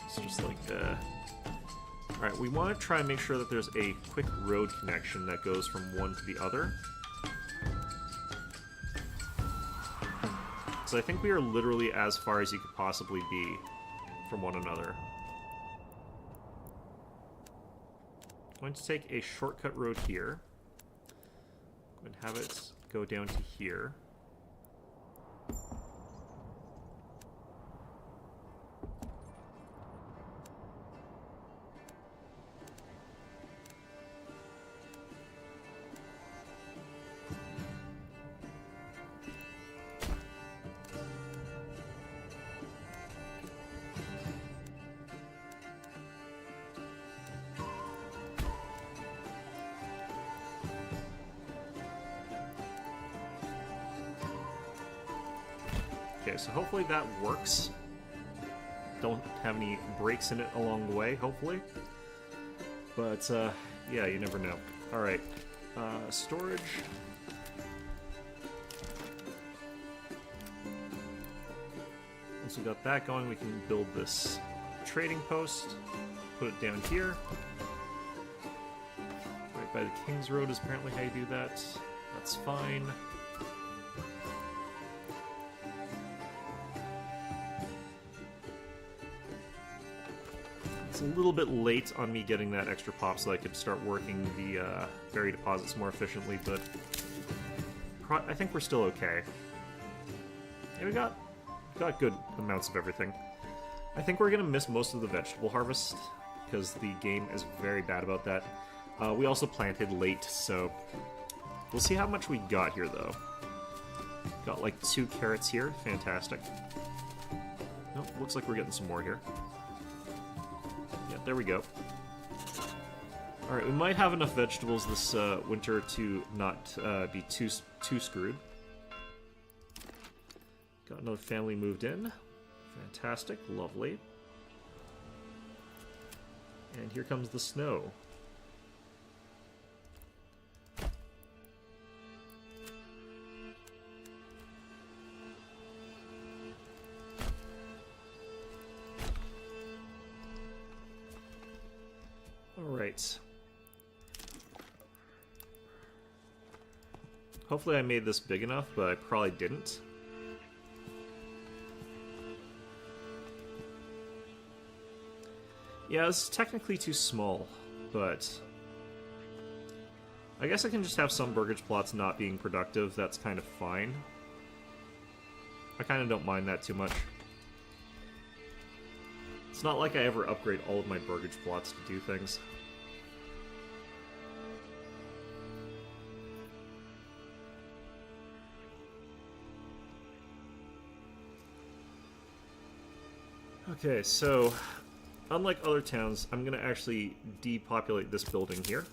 It's just like, Alright, we want to try and make sure that there's a quick road connection that goes from one to the other. So I think we are literally as far as you could possibly be from one another. I'm going to take a shortcut road here. I'm going to have it go down to here. Okay, so hopefully that works. Don't have any breaks in it along the way, hopefully. But, yeah, you never know. Alright, storage. Once we got that going, we can build this trading post. Put it down here. Right by the King's Road is apparently how you do that. That's fine. It's a little bit late on me getting that extra pop so I could start working the berry deposits more efficiently, but I think we're still okay. Yeah, we got good amounts of everything. I think we're going to miss most of the vegetable harvest because the game is very bad about that. We also planted late, so we'll see how much we got here, though. Got like 2 carrots here. Fantastic. Nope, looks like we're getting some more here. Yeah, there we go. Alright, we might have enough vegetables this winter to not be too screwed. Got another family moved in. Fantastic, lovely. And here comes the snow. Alright. Hopefully I made this big enough, but I probably didn't. Yeah, this is technically too small, but I guess I can just have some burgage plots not being productive. That's kind of fine. I kind of don't mind that too much. It's not like I ever upgrade all of my burgage plots to do things. Okay, so unlike other towns, I'm going to actually depopulate this building here.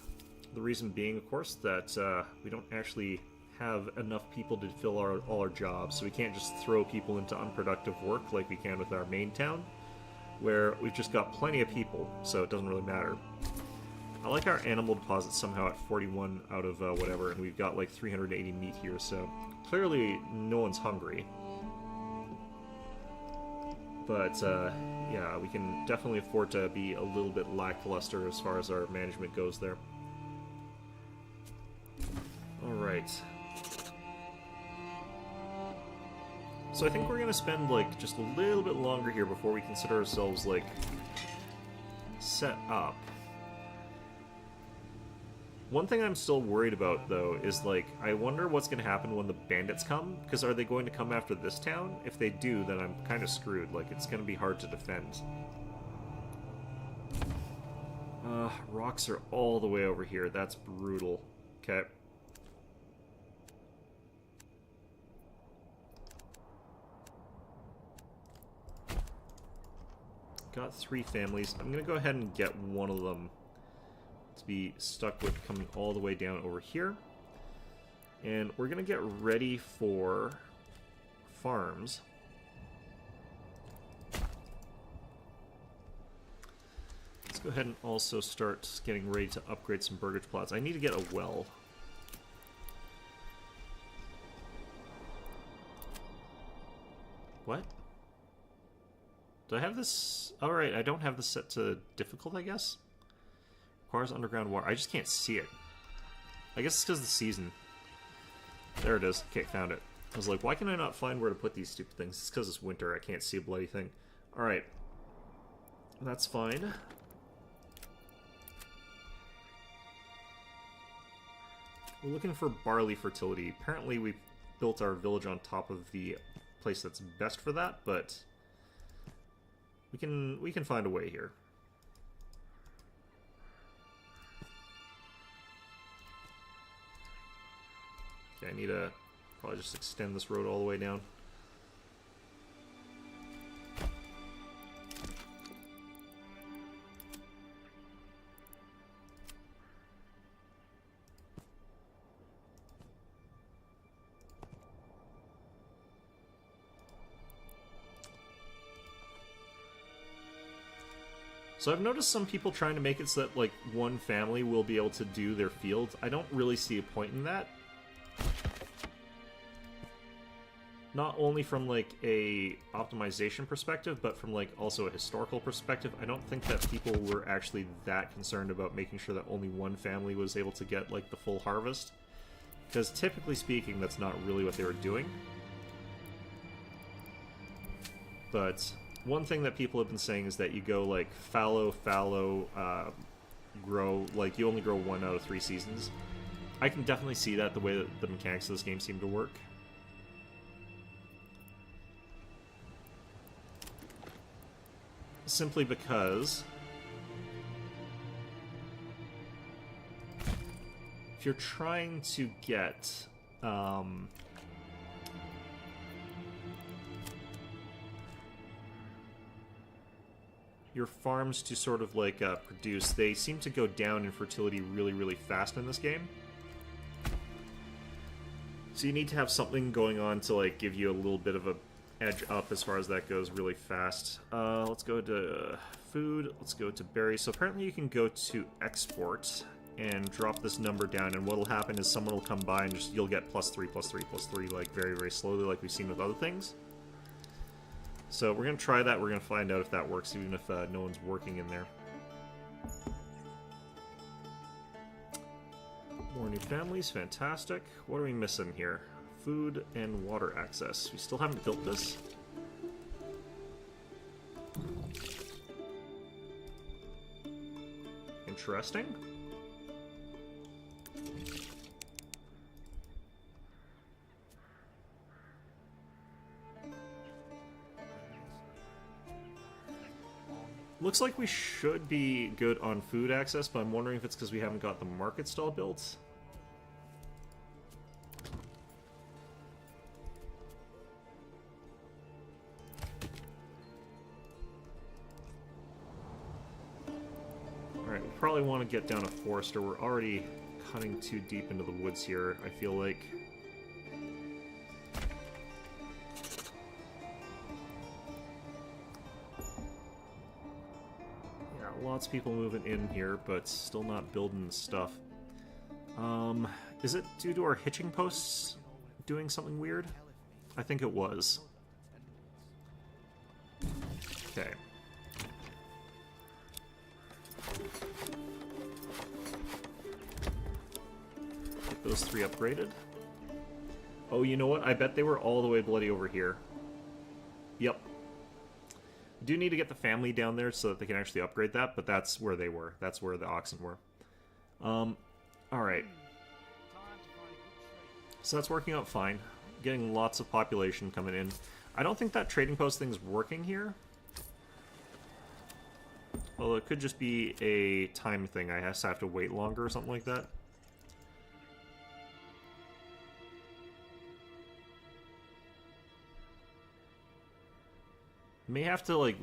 The reason being, of course, that we don't actually have enough people to fill all our jobs, so we can't just throw people into unproductive work like we can with our main town, where we've just got plenty of people, so it doesn't really matter. I like our animal deposits somehow at 41 out of whatever, and we've got like 380 meat here, so clearly no one's hungry. But, yeah, we can definitely afford to be a little bit lackluster as far as our management goes there. Alright. So I think we're gonna spend, like, just a little bit longer here before we consider ourselves, like, set up. One thing I'm still worried about, though, is, like, I wonder what's going to happen when the bandits come, because are they going to come after this town? If they do, then I'm kind of screwed. Like, it's going to be hard to defend. Rocks are all the way over here. That's brutal. Okay. Got 3 families. I'm going to go ahead and get one of them to be stuck with coming all the way down over here. And we're going to get ready for farms. Let's go ahead and also start getting ready to upgrade some burgage plots. I need to get a well. What? Do I have this? Oh, right, I don't have this set to difficult, I guess? Requires underground water. I just can't see it. I guess it's because of the season. There it is. Okay, found it. I was like, why can I not find where to put these stupid things? It's because it's winter. I can't see a bloody thing. Alright. That's fine. We're looking for barley fertility. Apparently we built our village on top of the place that's best for that, but we can find a way here. Okay, I need to probably just extend this road all the way down. So I've noticed some people trying to make it so that, like, one family will be able to do their fields. I don't really see a point in that. Not only from, like, a optimization perspective, but from, like, also a historical perspective. I don't think that people were actually that concerned about making sure that only one family was able to get, like, the full harvest. Because typically speaking, that's not really what they were doing. But one thing that people have been saying is that you go, like, fallow, grow, like, you only grow 1 out of 3 seasons. I can definitely see that, the way that the mechanics of this game seem to work. Simply because if you're trying to get your farms to sort of like produce, they seem to go down in fertility really, really fast in this game. So you need to have something going on to like give you a little bit of a edge up as far as that goes really fast. Let's go to food. Let's go to berries. So apparently you can go to export and drop this number down, and what'll happen is someone will come by and just you'll get +3, +3, +3, like very, very slowly, like we've seen with other things. So we're gonna try that. We're gonna find out if that works, even if no one's working in there. More new families, fantastic. What are we missing here? Food and water access. We still haven't built this. Interesting. Looks like we should be good on food access, but I'm wondering if it's because we haven't got the market stall built. Alright, we probably want to get down a forester. We're already cutting too deep into the woods here, I feel like. Lots of people moving in here, but still not building the stuff. Is it due to our hitching posts doing something weird? I think it was. Okay. Get those 3 upgraded. Oh, you know what? I bet they were all the way bloody over here. Yep. Do need to get the family down there so that they can actually upgrade that, but that's where they were. That's where the oxen were. Alright. So that's working out fine. Getting lots of population coming in. I don't think that trading post thing's working here. Well, it could just be a time thing. I just have to wait longer or something like that. May have to like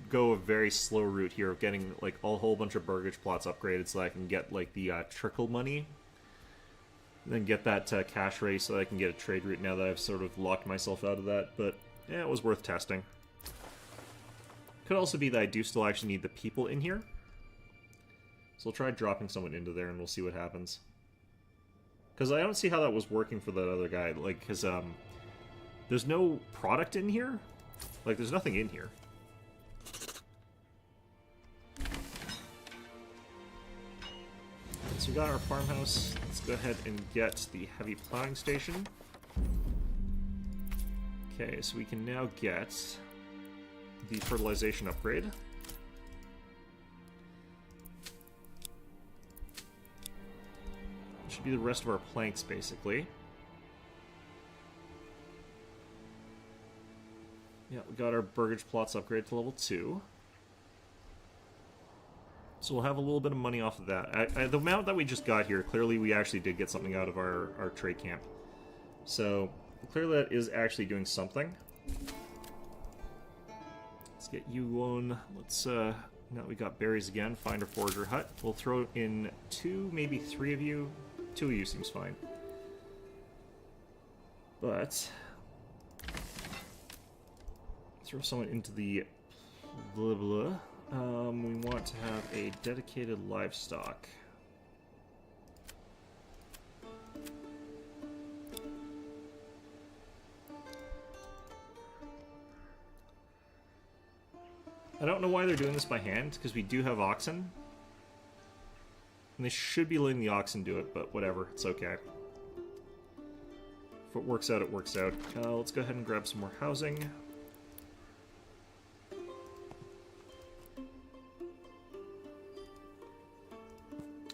go a very slow route here of getting like a whole bunch of burgage plots upgraded so that I can get like the trickle money. And then get that cash raise so that I can get a trade route now that I've sort of locked myself out of that. But yeah, it was worth testing. Could also be that I do still actually need the people in here. So I'll try dropping someone into there and we'll see what happens. Because I don't see how that was working for that other guy. Like, because there's no product in here. Like, there's nothing in here. So we got our farmhouse. Let's go ahead and get the heavy plowing station. Okay, so we can now get the fertilization upgrade. Should be the rest of our planks, basically. Yeah, we got our burgage plots upgrade to level 2. So we'll have a little bit of money off of that. The amount that we just got here, clearly we actually did get something out of our trade camp. So, clearly that is actually doing something. Let's get you on. Let's, now that we got berries again, find a forager hut. We'll throw in 2, maybe 3 of you. 2 of you seems fine. But throw someone into the blah blah. We want to have a dedicated livestock. I don't know why they're doing this by hand, because we do have oxen. And they should be letting the oxen do it, but whatever, it's okay. If it works out, it works out. Let's go ahead and grab some more housing.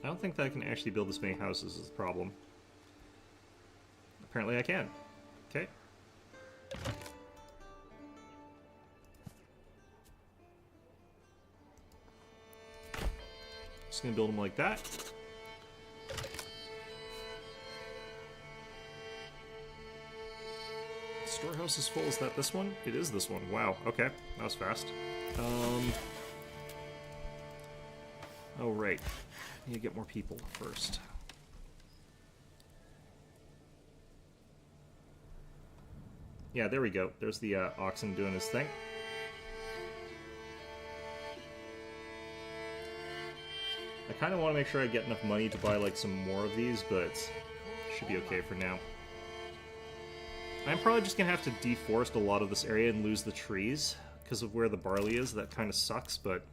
I don't think that I can actually build this many houses is the problem. Apparently I can. Okay. Just gonna build them like that. Storehouse is full. Is that this one? It is this one. Wow. Okay. That was fast. Oh, right. Need to get more people first. Yeah, there we go. There's the oxen doing his thing. I kind of want to make sure I get enough money to buy like some more of these, but should be okay for now. I'm probably just going to have to deforest a lot of this area and lose the trees because of where the barley is. That kind of sucks, but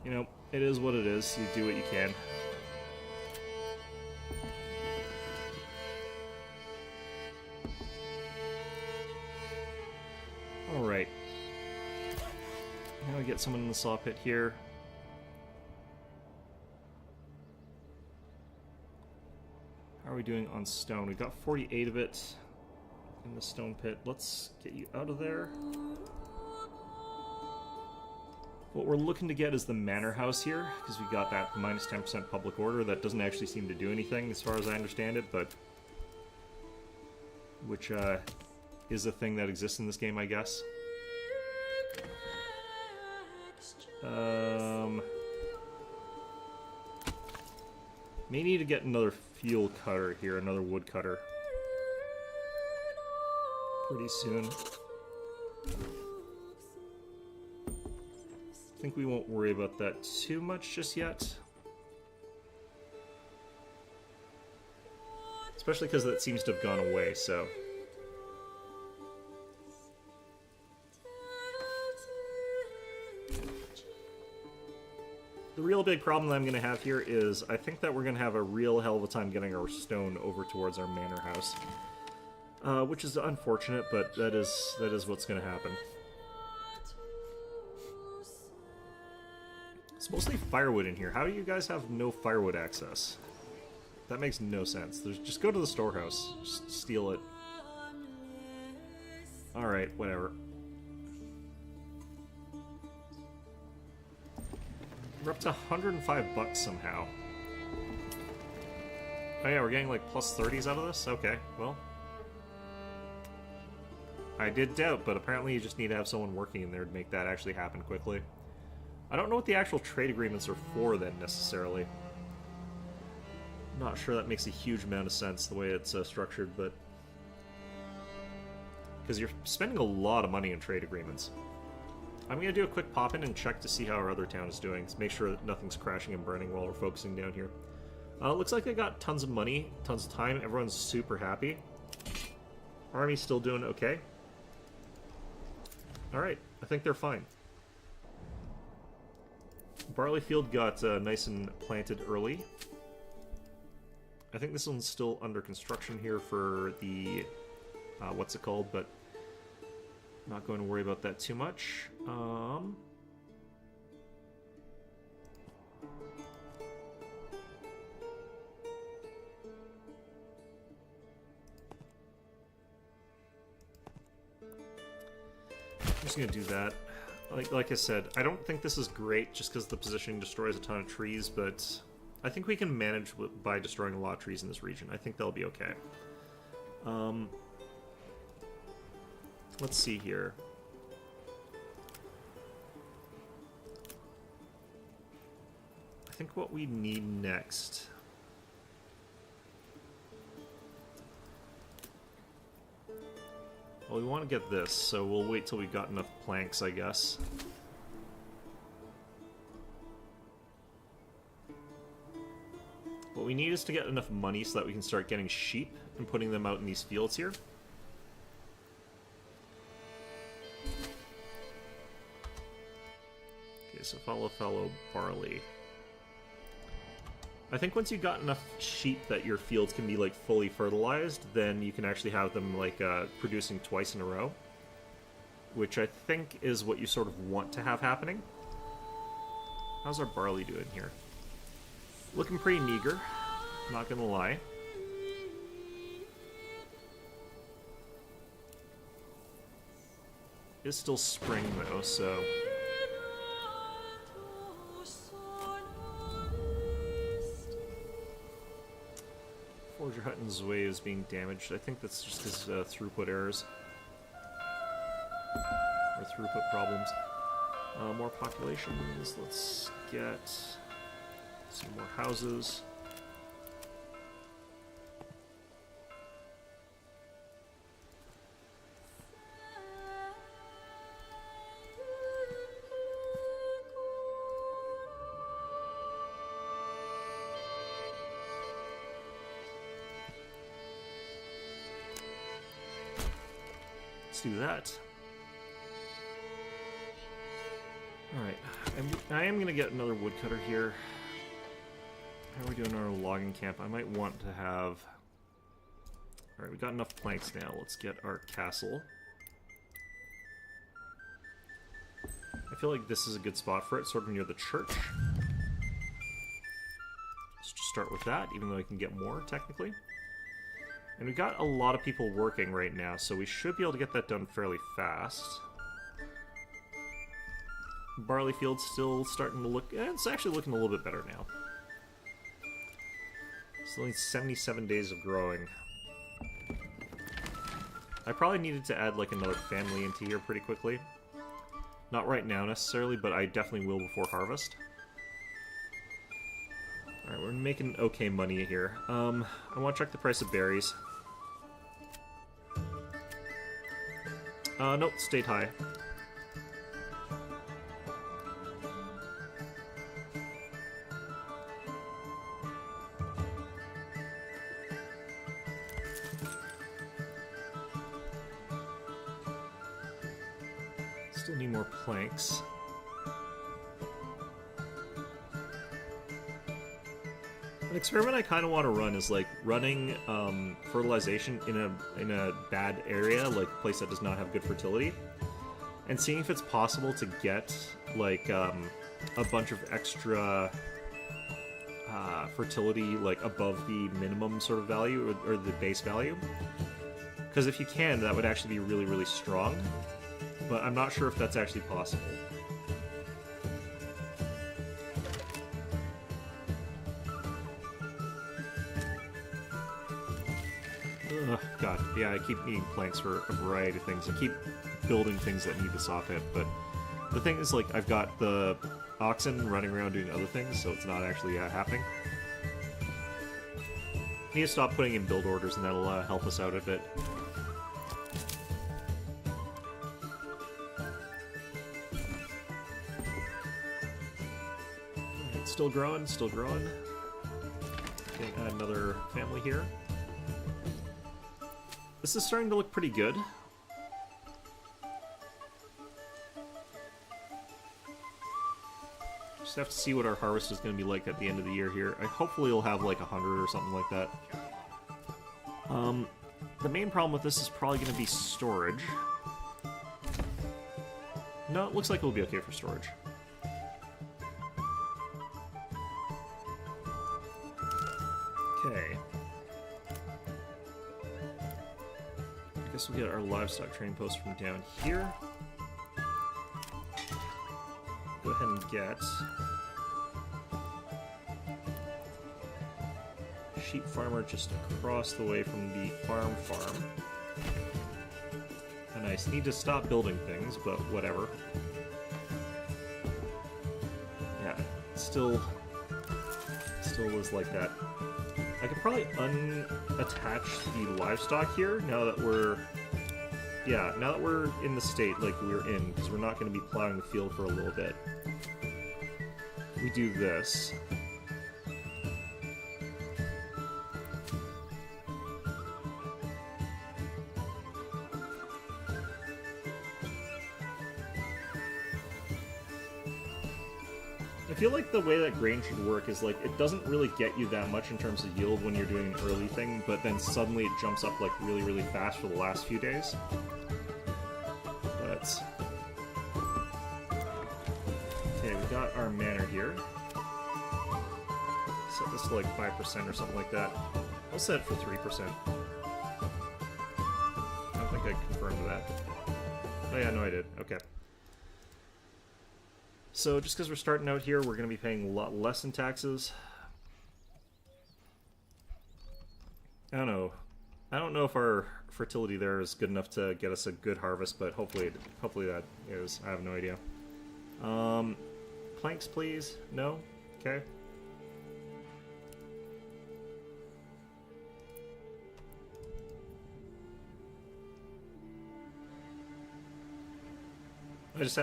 you know, it is what it is. You do what you can. Alright. Now we get someone in the saw pit here. How are we doing on stone? We got 48 of it in the stone pit. Let's get you out of there. What we're looking to get is the manor house here, because we got that minus 10% public order that doesn't actually seem to do anything as far as I understand it, but which is a thing that exists in this game, I guess. May need to get another fuel cutter here, another wood cutter. Pretty soon. I think we won't worry about that too much just yet. Especially because that seems to have gone away, so. real big problem that I'm going to have here is I think that we're going to have a real hell of a time getting our stone over towards our manor house. Which is unfortunate, but that is what's going to happen. It's mostly firewood in here. How do you guys have no firewood access? That makes no sense. Just go to the storehouse. Just steal it. Alright, whatever. We're up to 105 bucks somehow. Oh yeah, we're getting like plus 30s out of this? Okay, well. I did doubt, but apparently you just need to have someone working in there to make that actually happen quickly. I don't know what the actual trade agreements are for then, necessarily. Not sure that makes a huge amount of sense the way it's structured, but... because you're spending a lot of money in trade agreements. I'm going to do a quick pop-in and check to see how our other town is doing, to make sure that nothing's crashing and burning while we're focusing down here. Looks like they got tons of money, tons of time, everyone's super happy. Army's still doing okay. Alright, I think they're fine. Barley field got nice and planted early. I think this one's still under construction here for the... what's it called, but... not going to worry about that too much. I'm just going to do that. Like I said, I don't think this is great just because the positioning destroys a ton of trees, but I think we can manage by destroying a lot of trees in this region. I think they'll be okay. Let's see here. I think what we need next... well, we want to get this, so we'll wait till we've got enough planks, I guess. What we need is to get enough money so that we can start getting sheep and putting them out in these fields here. Okay, so follow barley. I think once you've got enough sheep that your fields can be like fully fertilized, then you can actually have them like producing twice in a row, which I think is what you sort of want to have happening. How's our barley doing here? Looking pretty meager, not gonna lie. It's still spring though, so... Forger Hutton's way is being damaged. I think that's just his throughput errors. Or throughput problems. More populations. Let's get some more houses. Do that. Alright, I am going to get another woodcutter here. How are we doing our logging camp? I might want to have... Alright, we got enough planks now. Let's get our castle. I feel like this is a good spot for it, sort of near the church. Let's just start with that, even though I can get more, technically. And we've got a lot of people working right now, so we should be able to get that done fairly fast. Barley field's still starting to look... it's actually looking a little bit better now. Still needs 77 days of growing. I probably needed to add like another family into here pretty quickly. Not right now necessarily, but I definitely will before harvest. Alright, we're making okay money here. I want to check the price of berries. Nope, stayed high. Still need more planks. An experiment I kind of want to run is like running fertilization in a bad area, like a place that does not have good fertility, and seeing if it's possible to get like a bunch of extra fertility like above the minimum sort of value or the base value. Because if you can, that would actually be really, really strong. But I'm not sure if that's actually possible. Ugh, God, yeah, I keep needing planks for a variety of things. I keep building things that need the saw pit, but the thing is, like, I've got the oxen running around doing other things, so it's not actually happening. I need to stop putting in build orders, and that'll help us out a bit. Alright, still growing, still growing. Okay, add another family here. This is starting to look pretty good. Just have to see what our harvest is going to be like at the end of the year here. Hopefully it'll have like 100 or something like that. The main problem with this is probably going to be storage. No, it looks like it'll be okay for storage. Okay. I guess we'll get our livestock training post from down here. Go ahead and get sheep farmer just across the way from the farm. And I need to stop building things, but whatever. Yeah, still is like that. I could probably unattach the livestock here now that we're in the state like we're in, because we're not going to be plowing the field for a little bit. We do this. I feel like the way that grain should work is like it doesn't really get you that much in terms of yield when you're doing an early thing, but then suddenly it jumps up like really, really fast for the last few days. But okay, we got our manor here. Set this to like 5% or something like that. I'll set it for 3%. I don't think I confirmed that. Oh yeah, no I did. Okay. So just because we're starting out here, we're going to be paying a lot less in taxes. I don't know. I don't know if our fertility there is good enough to get us a good harvest, but hopefully that is. I have no idea. Planks, please. No? Okay.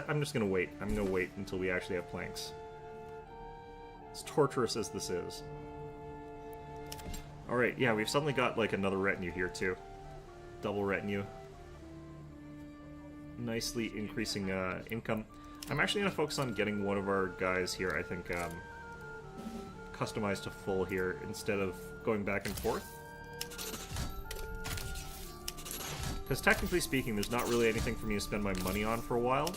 I'm just gonna wait. I'm gonna wait until we actually have planks. As torturous as this is. Alright, yeah, we've suddenly got like another retinue here too. Double retinue. Nicely increasing income. I'm actually gonna focus on getting one of our guys here, I think, customized to full here instead of going back and forth. Because technically speaking, there's not really anything for me to spend my money on for a while.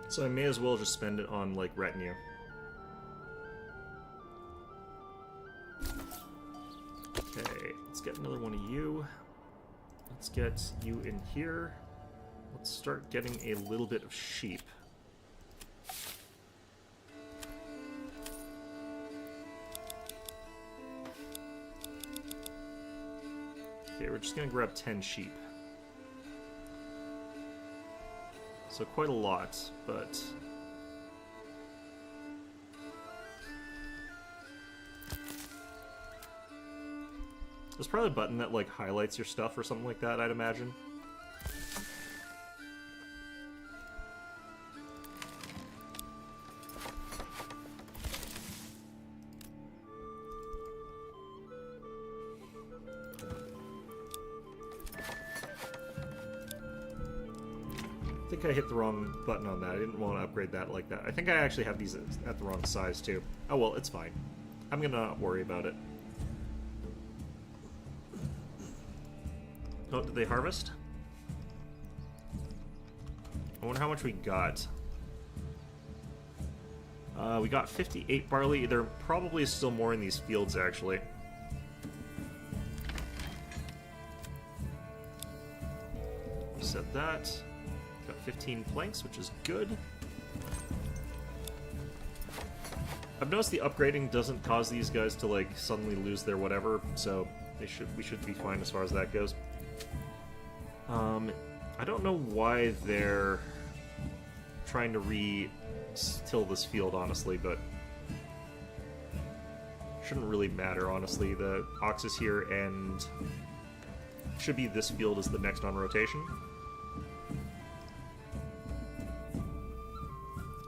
So I may as well just spend it on, like, retinue. Okay, let's get another one of you. Let's get you in here. Let's start getting a little bit of sheep. Okay, we're just gonna grab 10 sheep. So quite a lot, but... there's probably a button that, like, highlights your stuff or something like that, I'd imagine. I think I hit the wrong button on that. I didn't want to upgrade that like that. I think I actually have these at the wrong size, too. Oh, well, it's fine. I'm gonna not worry about it. Oh, did they harvest? I wonder how much we got. We got 58 barley. There probably is still more in these fields, actually. Set that. Got 15 planks, which is good. I've noticed the upgrading doesn't cause these guys to, like, suddenly lose their whatever, so we should be fine as far as that goes. I don't know why they're trying to re-till this field, honestly, but shouldn't really matter, honestly. The ox is here, and should be this field is the next on rotation.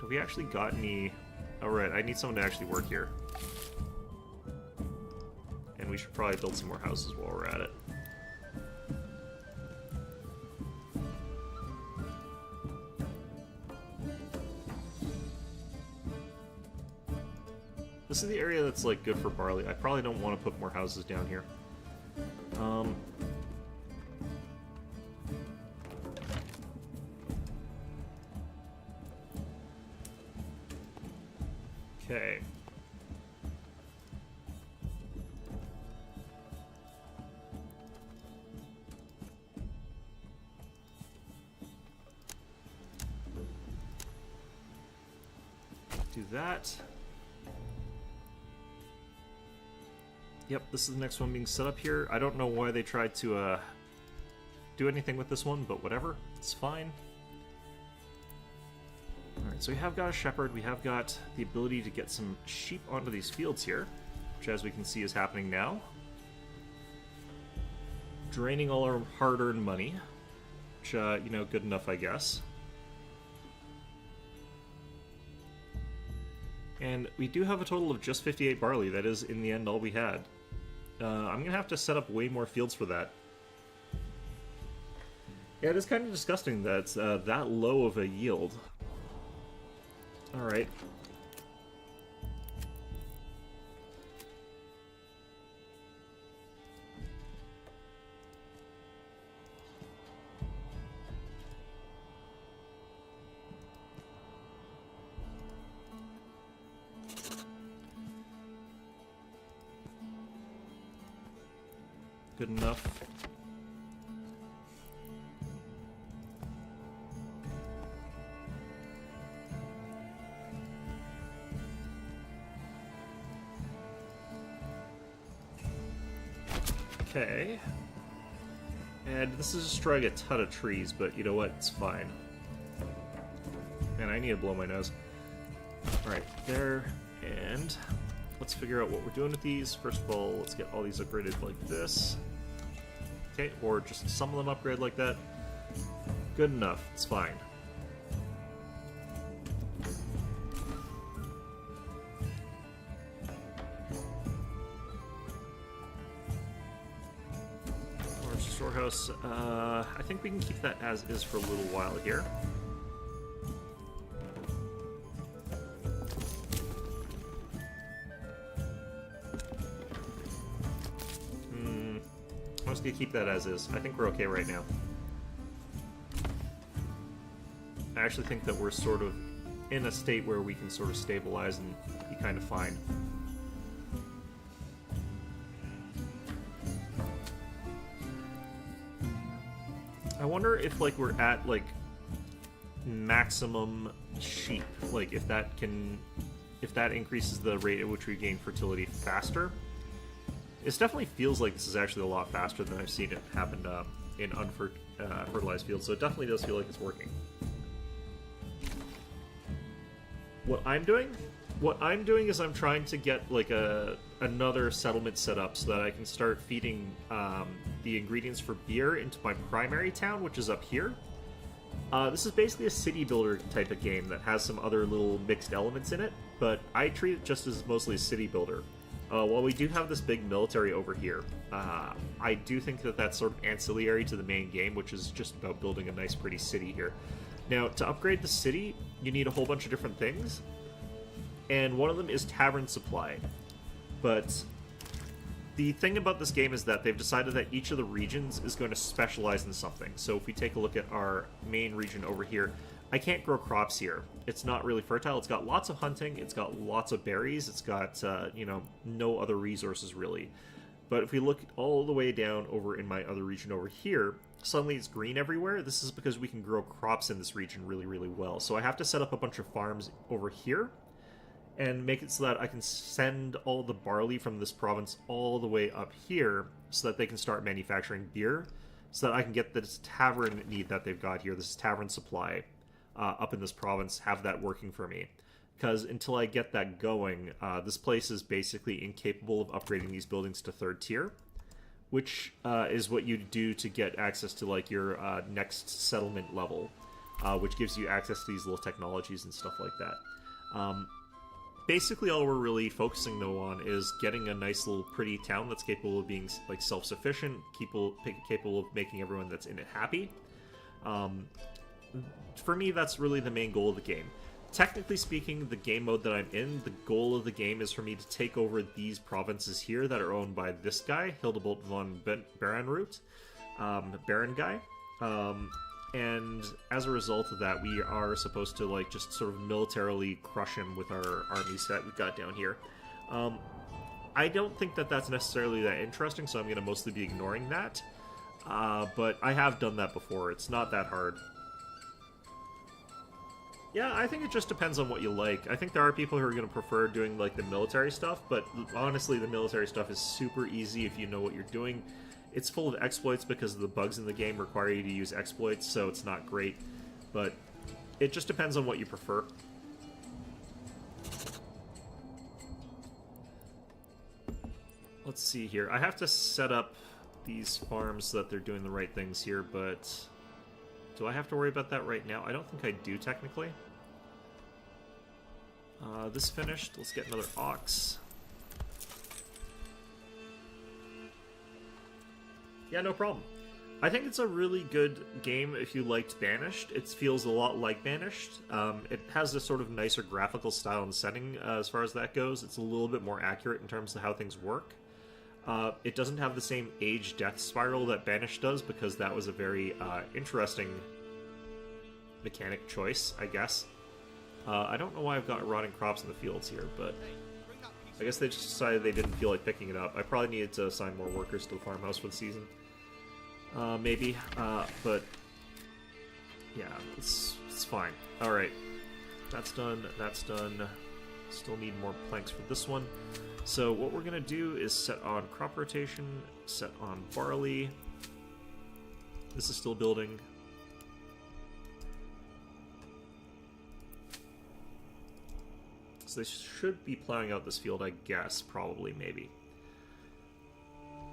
Have we actually got any... Oh, right, I need someone to actually work here. And we should probably build some more houses while we're at it. This is the area that's, like, good for barley. I probably don't want to put more houses down here. Okay. Do that. Yep, this is the next one being set up here. I don't know why they tried to do anything with this one, but whatever. It's fine. Alright, so we have got a shepherd. We have got the ability to get some sheep onto these fields here, which as we can see is happening now. Draining all our hard-earned money, which, you know, good enough, I guess. And we do have a total of just 58 barley. That is, in the end, all we had. I'm gonna have to set up way more fields for that. Yeah, it is kind of disgusting that it's that low of a yield. Alright. Good enough. Okay. And this is destroying a ton of trees, but you know what? It's fine. Man, I need to blow my nose. Alright, there. And let's figure out what we're doing with these. First of all, let's get all these upgraded like this. Okay, or just some of them upgrade like that. Good enough. It's fine. Storehouse, I think we can keep that as is for a little while here. I'm just gonna keep that as is. I think we're okay right now. I actually think that we're sort of in a state where we can sort of stabilize and be kind of fine. I wonder if, like, we're at, like, maximum sheep. Like, if that increases the rate at which we gain fertility faster. It definitely feels like this is actually a lot faster than I've seen it happen in unfertilized fields, so it definitely does feel like it's working. What I'm doing is I'm trying to get, like, another settlement set up so that I can start feeding the ingredients for beer into my primary town, which is up here. This is basically a city builder type of game that has some other little mixed elements in it, but I treat it just as mostly a city builder. While we do have this big military over here, I do think that that's sort of ancillary to the main game, which is just about building a nice pretty city here. Now, to upgrade the city, you need a whole bunch of different things, and one of them is tavern supply. But the thing about this game is that they've decided that each of the regions is going to specialize in something. So if we take a look at our main region over here, I can't grow crops here. It's not really fertile. It's got lots of hunting. It's got lots of berries. It's got, you know, no other resources really. But if we look all the way down over in my other region over here, suddenly it's green everywhere. This is because we can grow crops in this region really, really well. So I have to set up a bunch of farms over here and make it so that I can send all the barley from this province all the way up here so that they can start manufacturing beer, so that I can get this tavern need that they've got here, this tavern supply, up in this province, have that working for me. Because until I get that going, this place is basically incapable of upgrading these buildings to 3rd tier, which is what you do to get access to like your next settlement level, which gives you access to these little technologies and stuff like that. Basically, all we're really focusing though on is getting a nice little pretty town that's capable of being like self-sufficient, capable of making everyone that's in it happy. For me, that's really the main goal of the game. Technically speaking, the game mode that I'm in, the goal of the game is for me to take over these provinces here that are owned by this guy, Hildebolt von Barenroot, Baron guy. And as a result of that, we are supposed to like just sort of militarily crush him with our armies that we've got down here. I don't think that that's necessarily that interesting, so I'm going to mostly be ignoring that. But I have done that before. It's not that hard. Yeah, I think it just depends on what you like. I think there are people who are going to prefer doing like the military stuff, but honestly, the military stuff is super easy if you know what you're doing. It's full of exploits because the bugs in the game require you to use exploits, so it's not great. But it just depends on what you prefer. Let's see here. I have to set up these farms so that they're doing the right things here, but do I have to worry about that right now? I don't think I do, technically. This finished. Let's get another ox. Yeah, no problem. I think it's a really good game if you liked Banished. It feels a lot like Banished. It has this sort of nicer graphical style and setting as far as that goes. It's a little bit more accurate in terms of how things work. It doesn't have the same age-death spiral that Banished does, because that was a very interesting mechanic choice, I guess. I don't know why I've got rotting crops in the fields here, but I guess they just decided they didn't feel like picking it up. I probably needed to assign more workers to the farmhouse for the season. Maybe, but yeah, it's fine. Alright, that's done, that's done. Still need more planks for this one. So what we're going to do is set on crop rotation, set on barley. This is still building. So they should be plowing out this field, I guess, probably, maybe.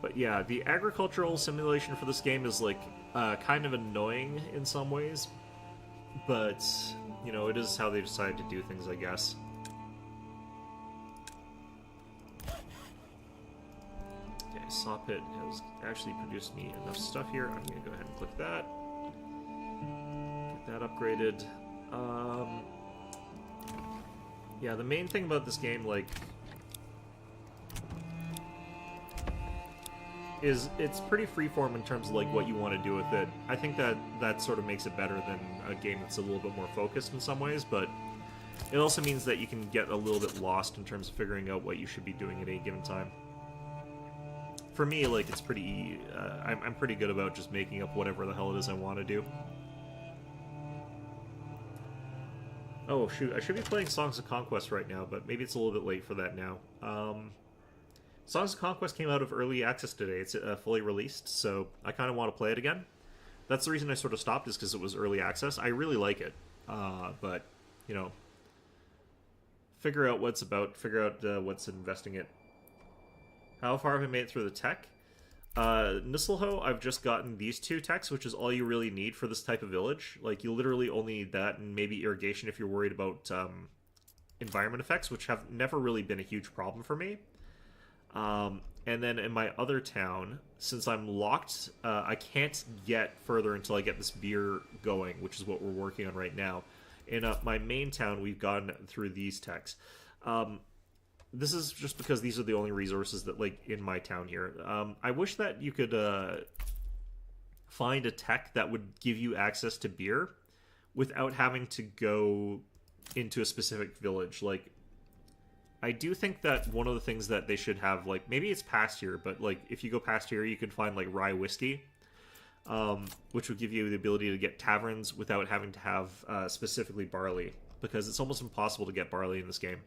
But yeah, the agricultural simulation for this game is, like, kind of annoying in some ways. But, you know, it is how they decided to do things, I guess. Okay, Sawpit has actually produced me enough stuff here. I'm going to go ahead and click that. Get that upgraded. Yeah, the main thing about this game, like, is it's pretty freeform in terms of, like, what you want to do with it. I think that sort of makes it better than a game that's a little bit more focused in some ways, but it also means that you can get a little bit lost in terms of figuring out what you should be doing at any given time. For me, like, it's pretty... I'm pretty good about just making up whatever the hell it is I want to do. Oh, shoot, I should be playing Songs of Conquest right now, but maybe it's a little bit late for that now. Songs of Conquest came out of early access today. It's fully released, so I kind of want to play it again. That's the reason I sort of stopped, is because it was early access. I really like it, but, you know, figure out what's about, figure out what's investing it. How far have I made it through the tech? Nisselho, I've just gotten these 2 techs, which is all you really need for this type of village. Like, you literally only need that and maybe irrigation if you're worried about environment effects, which have never really been a huge problem for me. And then in my other town, since I'm locked, I can't get further until I get this beer going, which is what we're working on right now. In my main town, we've gone through these techs. This is just because these are the only resources that, like, in my town here. I wish that you could find a tech that would give you access to beer without having to go into a specific village. Like, I do think that one of the things that they should have, like, maybe it's past here, but, like, if you go past here, you can find, like, rye whiskey, which would give you the ability to get taverns without having to have specifically barley, because it's almost impossible to get barley in this game.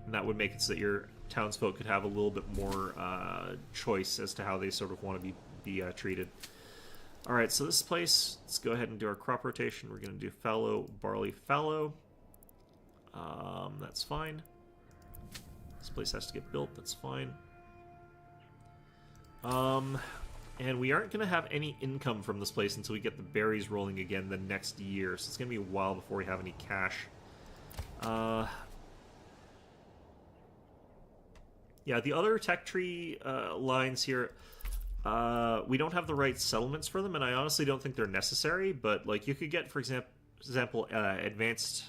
And that would make it so that your townsfolk could have a little bit more choice as to how they sort of want to be treated. Alright, so this place, let's go ahead and do our crop rotation. We're going to do fallow, barley, fallow. That's fine. This place has to get built, that's fine. And we aren't going to have any income from this place until we get the berries rolling again the next year. So it's going to be a while before we have any cash. Yeah, the other tech tree lines here, we don't have the right settlements for them, and I honestly don't think they're necessary, but, like, you could get, for example, advanced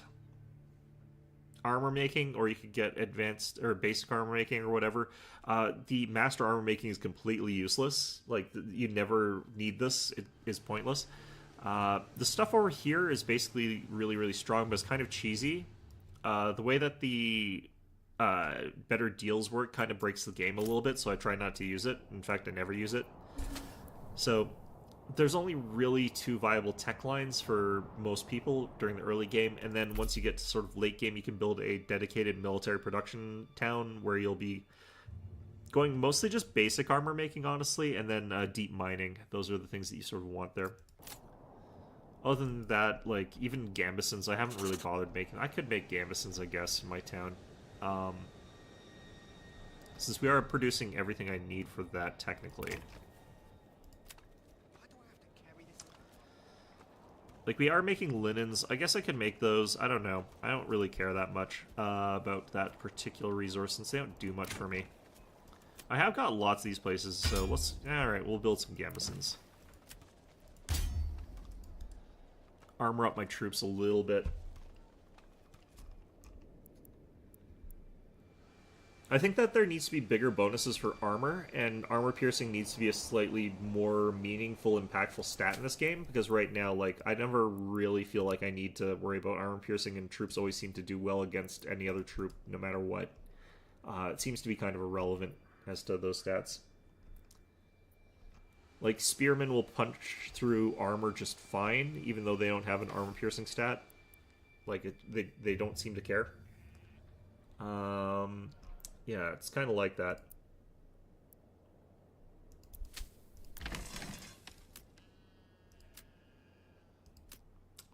armor making, or you could get advanced or basic armor making or whatever. The master armor making is completely useless. Like, you never need this. It is pointless. The stuff over here is basically really, really strong, but it's kind of cheesy. The way that the better deals work kind of breaks the game a little bit, so I try not to use it. In fact, I never use it. So there's only really two viable tech lines for most people during the early game, and then once you get to sort of late game, you can build a dedicated military production town where you'll be going mostly just basic armor making, honestly, and then deep mining. Those are the things that you sort of want there. Other than that, like, even gambesons, I haven't really bothered making. I could make gambesons, I guess, in my town. Since we are producing everything I need for that, technically. Like, we are making linens. I guess I could make those. I don't know. I don't really care that much about that particular resource, since they don't do much for me. I have got lots of these places, so let's... Alright, we'll build some gambesons. Armor up my troops a little bit. I think that there needs to be bigger bonuses for armor, and armor piercing needs to be a slightly more meaningful, impactful stat in this game, because right now, like, I never really feel like I need to worry about armor piercing, and troops always seem to do well against any other troop, no matter what. It seems to be kind of irrelevant as to those stats. Like, spearmen will punch through armor just fine, even though they don't have an armor piercing stat. Like, they don't seem to care. Yeah, it's kind of like that. I'm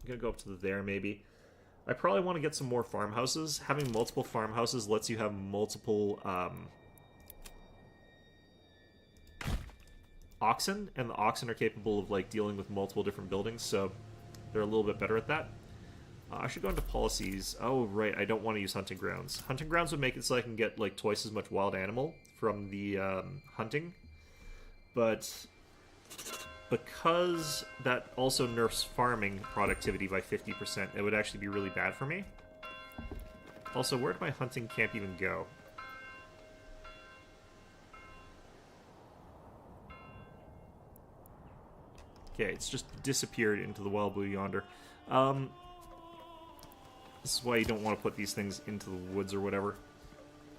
gonna go up to there, maybe. I probably want to get some more farmhouses. Having multiple farmhouses lets you have multiple oxen, and the oxen are capable of, like, dealing with multiple different buildings, so they're a little bit better at that. I should go into policies. Oh, right, I don't want to use hunting grounds. Hunting grounds would make it so I can get, like, twice as much wild animal from the hunting. But because that also nerfs farming productivity by 50%, it would actually be really bad for me. Also, where'd my hunting camp even go? Okay, it's just disappeared into the wild blue yonder. This is why you don't want to put these things into the woods or whatever.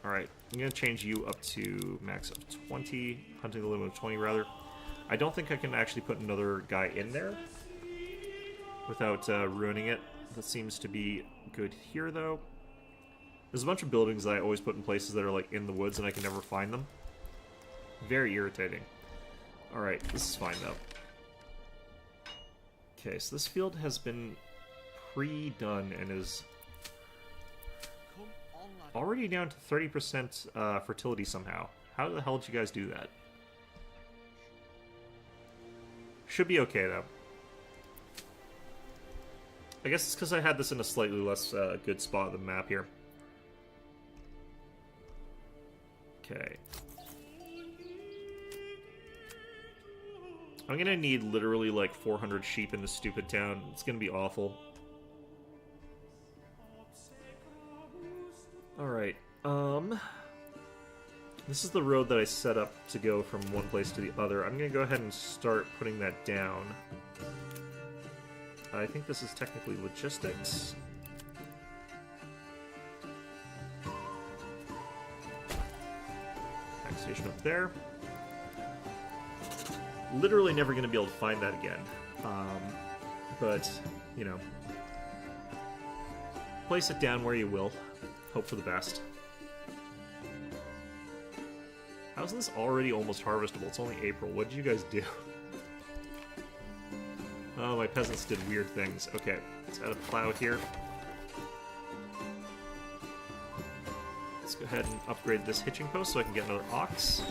Alright, I'm going to change you up to max of 20. Hunting the limit of 20, rather. I don't think I can actually put another guy in there without ruining it. That seems to be good here, though. There's a bunch of buildings that I always put in places that are, like, in the woods and I can never find them. Very irritating. Alright, this is fine, though. Okay, so this field has been pre-done and is already down to 30% fertility somehow. How the hell did you guys do that? Should be okay, though. I guess it's because I had this in a slightly less good spot of the map here. Okay. I'm gonna need literally like 400 sheep in this stupid town. It's gonna be awful. Alright, this is the road that I set up to go from one place to the other. I'm gonna go ahead and start putting that down. I think this is technically logistics. Pack station up there. Literally never gonna be able to find that again. But, you know. Place it down where you will. Hope for the best. How is this already almost harvestable? It's only April. What did you guys do? Oh, my peasants did weird things. Okay, let's add a plow here. Let's go ahead and upgrade this hitching post so I can get another ox.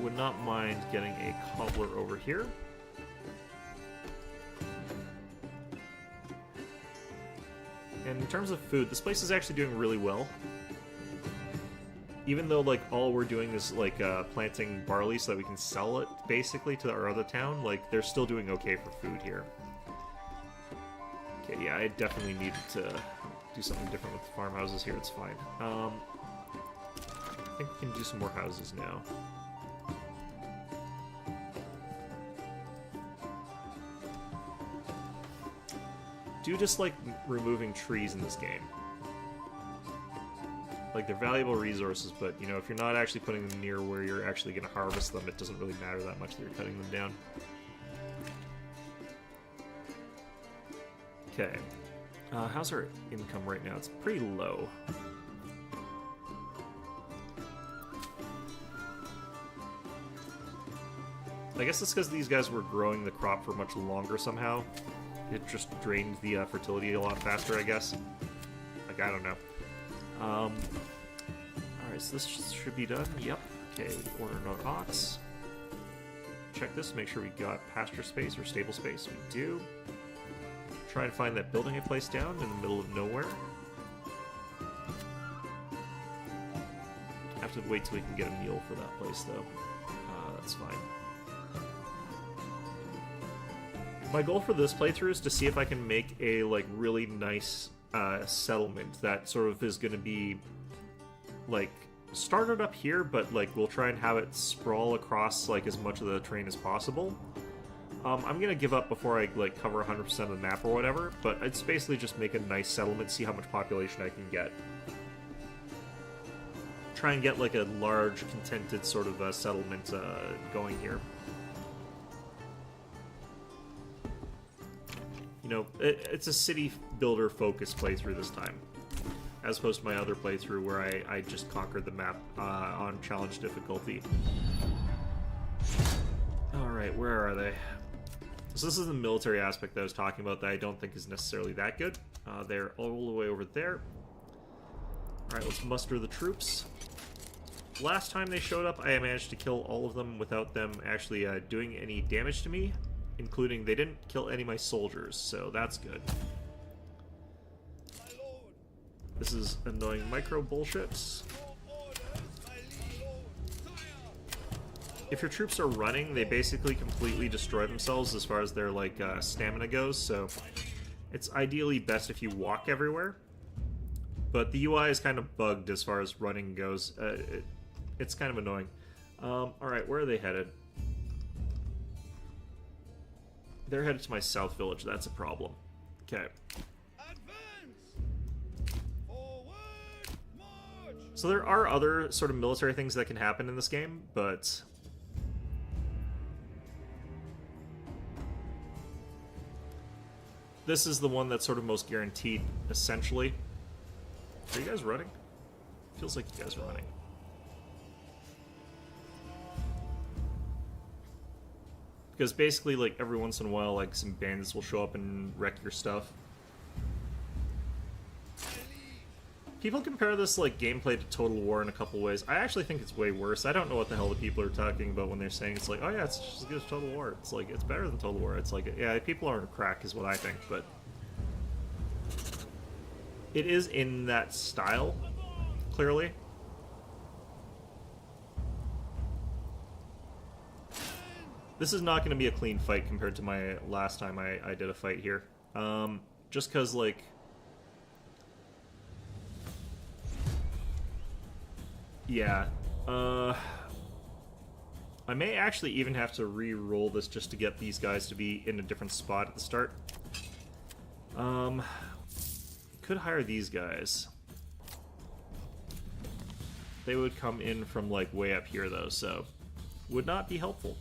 Would not mind getting a cobbler over here. And in terms of food, this place is actually doing really well. Even though, like, all we're doing is, like, planting barley so that we can sell it, basically, to our other town, like, they're still doing okay for food here. Okay, yeah, I definitely needed to do something different with the farmhouses here. It's fine. I think we can do some more houses now. Do just like removing trees in this game. Like, they're valuable resources, but, you know, if you're not actually putting them near where you're actually going to harvest them, it doesn't really matter that much that you're cutting them down. Okay. How's our income right now? It's pretty low. I guess it's because these guys were growing the crop for much longer somehow. It just drained the fertility a lot faster, I guess. Like, I don't know. Alright, so this should be done. Yep. Okay, order another ox. Check this, make sure we got pasture space or stable space. We do. Try and find that building I placed down in the middle of nowhere. Have to wait till we can get a meal for that place, though. That's fine. My goal for this playthrough is to see if I can make a, like, really nice settlement that sort of is going to be, like, started up here, but, like, we'll try and have it sprawl across, like, as much of the terrain as possible. I'm going to give up before I, like, cover 100% of the map or whatever, but it's basically just make a nice settlement, see how much population I can get. Try and get, like, a large, contented sort of settlement going here. You know, it's a city builder focused playthrough this time, as opposed to my other playthrough where I just conquered the map on challenge difficulty. Alright, where are they? So this is the military aspect that I was talking about that I don't think is necessarily that good. They're all the way over there. Alright, let's muster the troops. Last time they showed up, I managed to kill all of them without them actually doing any damage to me. Including, they didn't kill any of my soldiers, so that's good. This is annoying micro bullshit. If your troops are running, they basically completely destroy themselves as far as their, like, stamina goes, so it's ideally best if you walk everywhere. But the UI is kind of bugged as far as running goes. It's kind of annoying. Alright, where are they headed? They're headed to my south village. That's a problem. Okay. So there are other sort of military things that can happen in this game, but this is the one that's sort of most guaranteed, essentially. Are you guys running? Feels like you guys are running. Because basically, like, every once in a while, like, some bandits will show up and wreck your stuff. People compare this, like, gameplay to Total War in a couple ways. I actually think it's way worse. I don't know what the hell the people are talking about when they're saying it's like, oh yeah, it's just as good as Total War. It's like, it's better than Total War. It's like, yeah, people aren't crack is what I think, but... it is in that style, clearly. This is not going to be a clean fight compared to my last time I did a fight here. Just because, like... Yeah. I may actually even have to re-roll this just to get these guys to be in a different spot at the start. Could hire these guys. They would come in from, like, way up here, though, so... Would not be helpful.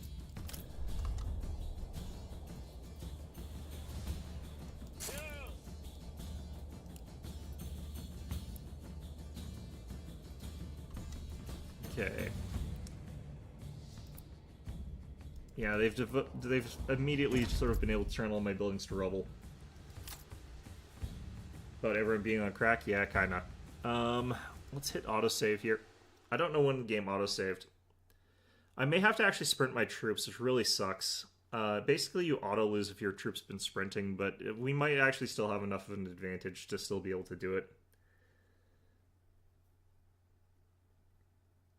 Okay. Yeah, they've immediately sort of been able to turn all my buildings to rubble. About everyone being on crack? Yeah, kinda. Let's hit autosave here. I don't know when the game autosaved. I may have to actually sprint my troops, which really sucks. Basically, you auto-lose if your troops have been sprinting, but we might actually still have enough of an advantage to still be able to do it.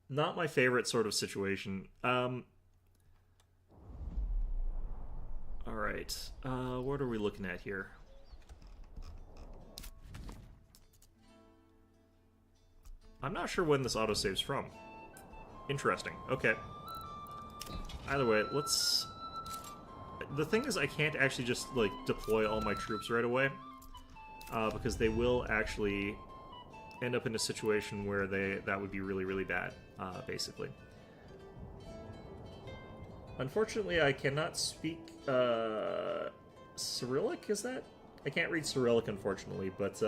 Not my favorite sort of situation. Alright. What are we looking at here? I'm not sure when this autosave's from. Interesting. Okay. Either way, let's... The thing is, I can't actually just, like, deploy all my troops right away. Because they will actually end up in a situation where that would be really, really bad, basically. Unfortunately, I cannot speak Cyrillic, is that? I can't read Cyrillic, unfortunately, but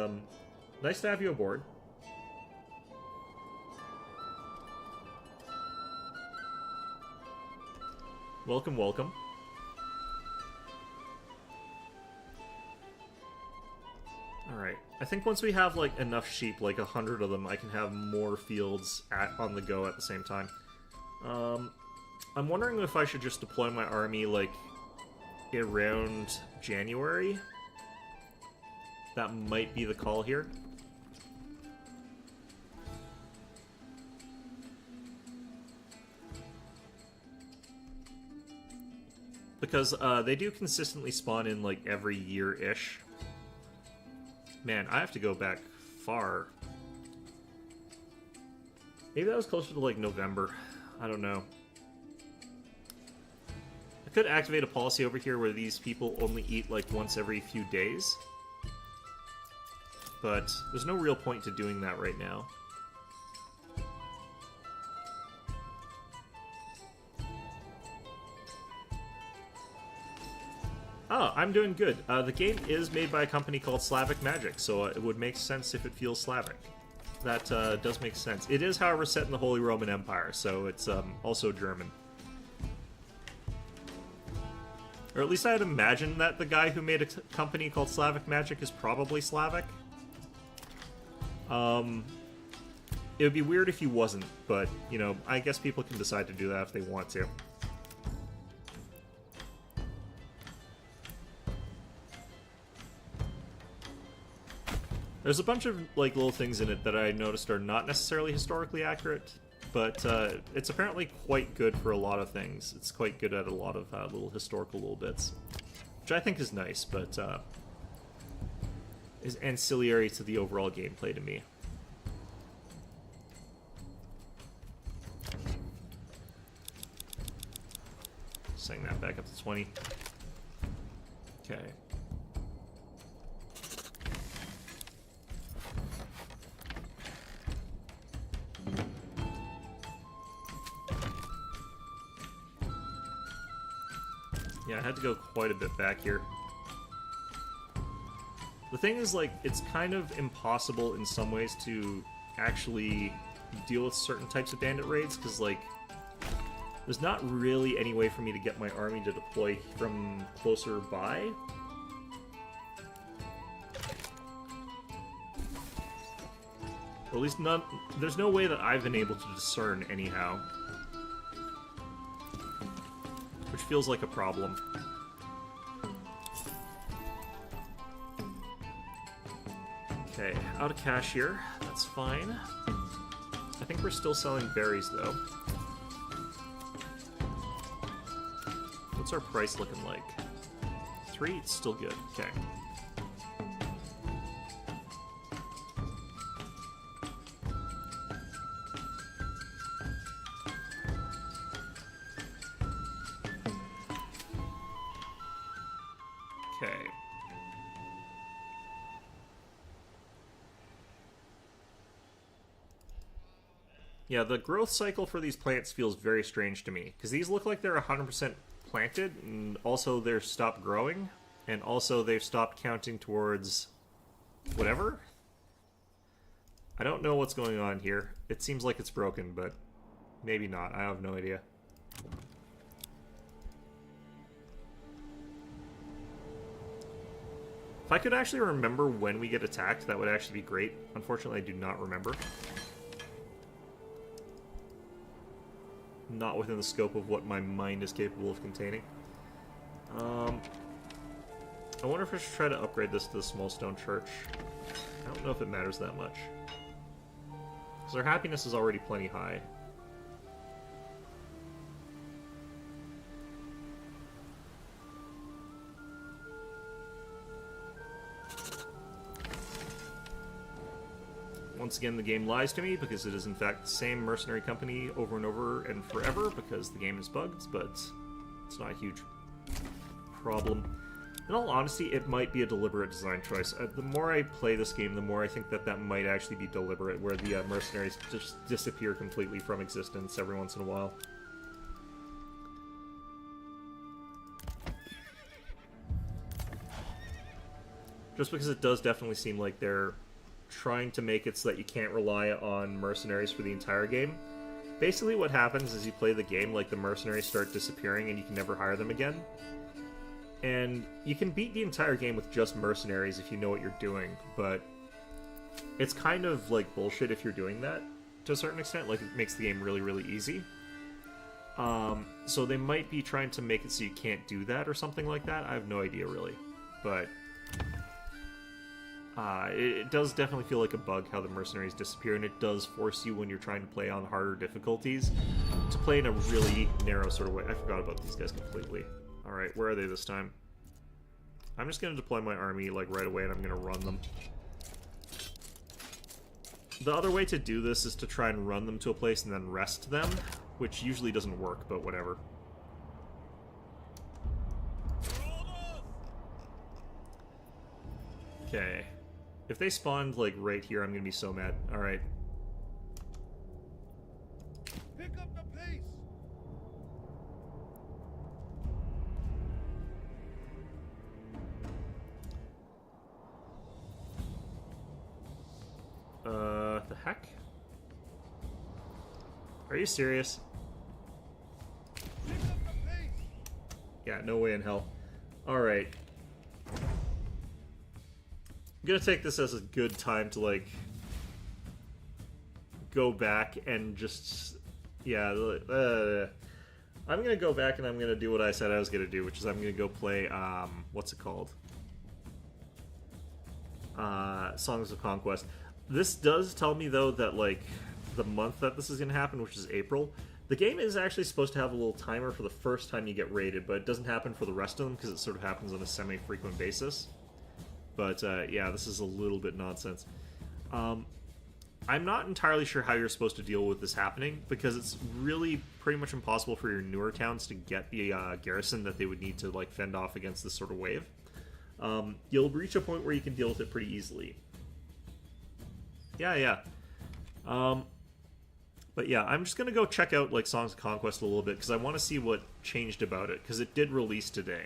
nice to have you aboard. Welcome, welcome. Alright, I think once we have, like, enough sheep, like 100 of them, I can have more fields on the go at the same time. I'm wondering if I should just deploy my army, like, around January. That might be the call here. Because they do consistently spawn in, like, every year-ish. Man, I have to go back far. Maybe that was closer to, like, November. I don't know. I could activate a policy over here where these people only eat, like, once every few days. But there's no real point to doing that right now. Oh, I'm doing good. The game is made by a company called Slavic Magic, so it would make sense if it feels Slavic. That does make sense. It is, however, set in the Holy Roman Empire, so it's also German. Or at least I'd imagine that the guy who made a company called Slavic Magic is probably Slavic. It would be weird if he wasn't, but, you know, I guess people can decide to do that if they want to. There's a bunch of, like, little things in it that I noticed are not necessarily historically accurate, but it's apparently quite good for a lot of things. It's quite good at a lot of little historical little bits, which I think is nice, but is ancillary to the overall gameplay to me. Setting that back up to 20. Okay. Yeah, I had to go quite a bit back here. The thing is, like, it's kind of impossible in some ways to actually deal with certain types of bandit raids, because, like, there's not really any way for me to get my army to deploy from closer by. Or at least there's no way that I've been able to discern anyhow. Which feels like a problem. Okay, out of cash here. That's fine. I think we're still selling berries, though. What's our price looking like? 3? It's still good. Okay. Okay. Yeah, the growth cycle for these plants feels very strange to me, because these look like they're 100% planted, and also they're stopped growing, and also they've stopped counting towards whatever. I don't know what's going on here. It seems like it's broken, but maybe not. I have no idea. If I could actually remember when we get attacked, that would actually be great. Unfortunately, I do not remember. Not within the scope of what my mind is capable of containing. I wonder if I should try to upgrade this to the small stone church. I don't know if it matters that much. Because our happiness is already plenty high. Once again, the game lies to me because it is in fact the same mercenary company over and over and forever because the game is bugged, but it's not a huge problem. In all honesty, it might be a deliberate design choice. The more I play this game, the more I think that that might actually be deliberate, where the mercenaries just disappear completely from existence every once in a while. Just because it does definitely seem like they're trying to make it so that you can't rely on mercenaries for the entire game. Basically what happens is you play the game, like the mercenaries start disappearing and you can never hire them again. And you can beat the entire game with just mercenaries if you know what you're doing, but it's kind of like bullshit if you're doing that to a certain extent. Like, it makes the game really, really easy. So they might be trying to make it so you can't do that or something like that. I have no idea really, but it does definitely feel like a bug how the mercenaries disappear, and it does force you, when you're trying to play on harder difficulties, to play in a really narrow sort of way. I forgot about these guys completely. Alright, where are they this time? I'm just going to deploy my army like right away, and I'm going to run them. The other way to do this is to try and run them to a place and then rest them, which usually doesn't work, but whatever. Okay. If they spawned, like, right here, I'm gonna be so mad. Alright. Pick up the pace. The heck? Are you serious? Pick up the pace. Yeah, no way in hell. Alright. I'm gonna take this as a good time to, like, go back and just... Yeah, I'm gonna go back and I'm gonna do what I said I was gonna do, which is I'm gonna go play, what's it called? Songs of Conquest. This does tell me, though, that, like, the month that this is gonna happen, which is April, the game is actually supposed to have a little timer for the first time you get raided, but it doesn't happen for the rest of them because it sort of happens on a semi-frequent basis. But, yeah, this is a little bit nonsense. I'm not entirely sure how you're supposed to deal with this happening, because it's really pretty much impossible for your newer towns to get the garrison that they would need to, like, fend off against this sort of wave. You'll reach a point where you can deal with it pretty easily. Yeah. But yeah, I'm just going to go check out, like, Songs of Conquest a little bit, because I want to see what changed about it, because it did release today.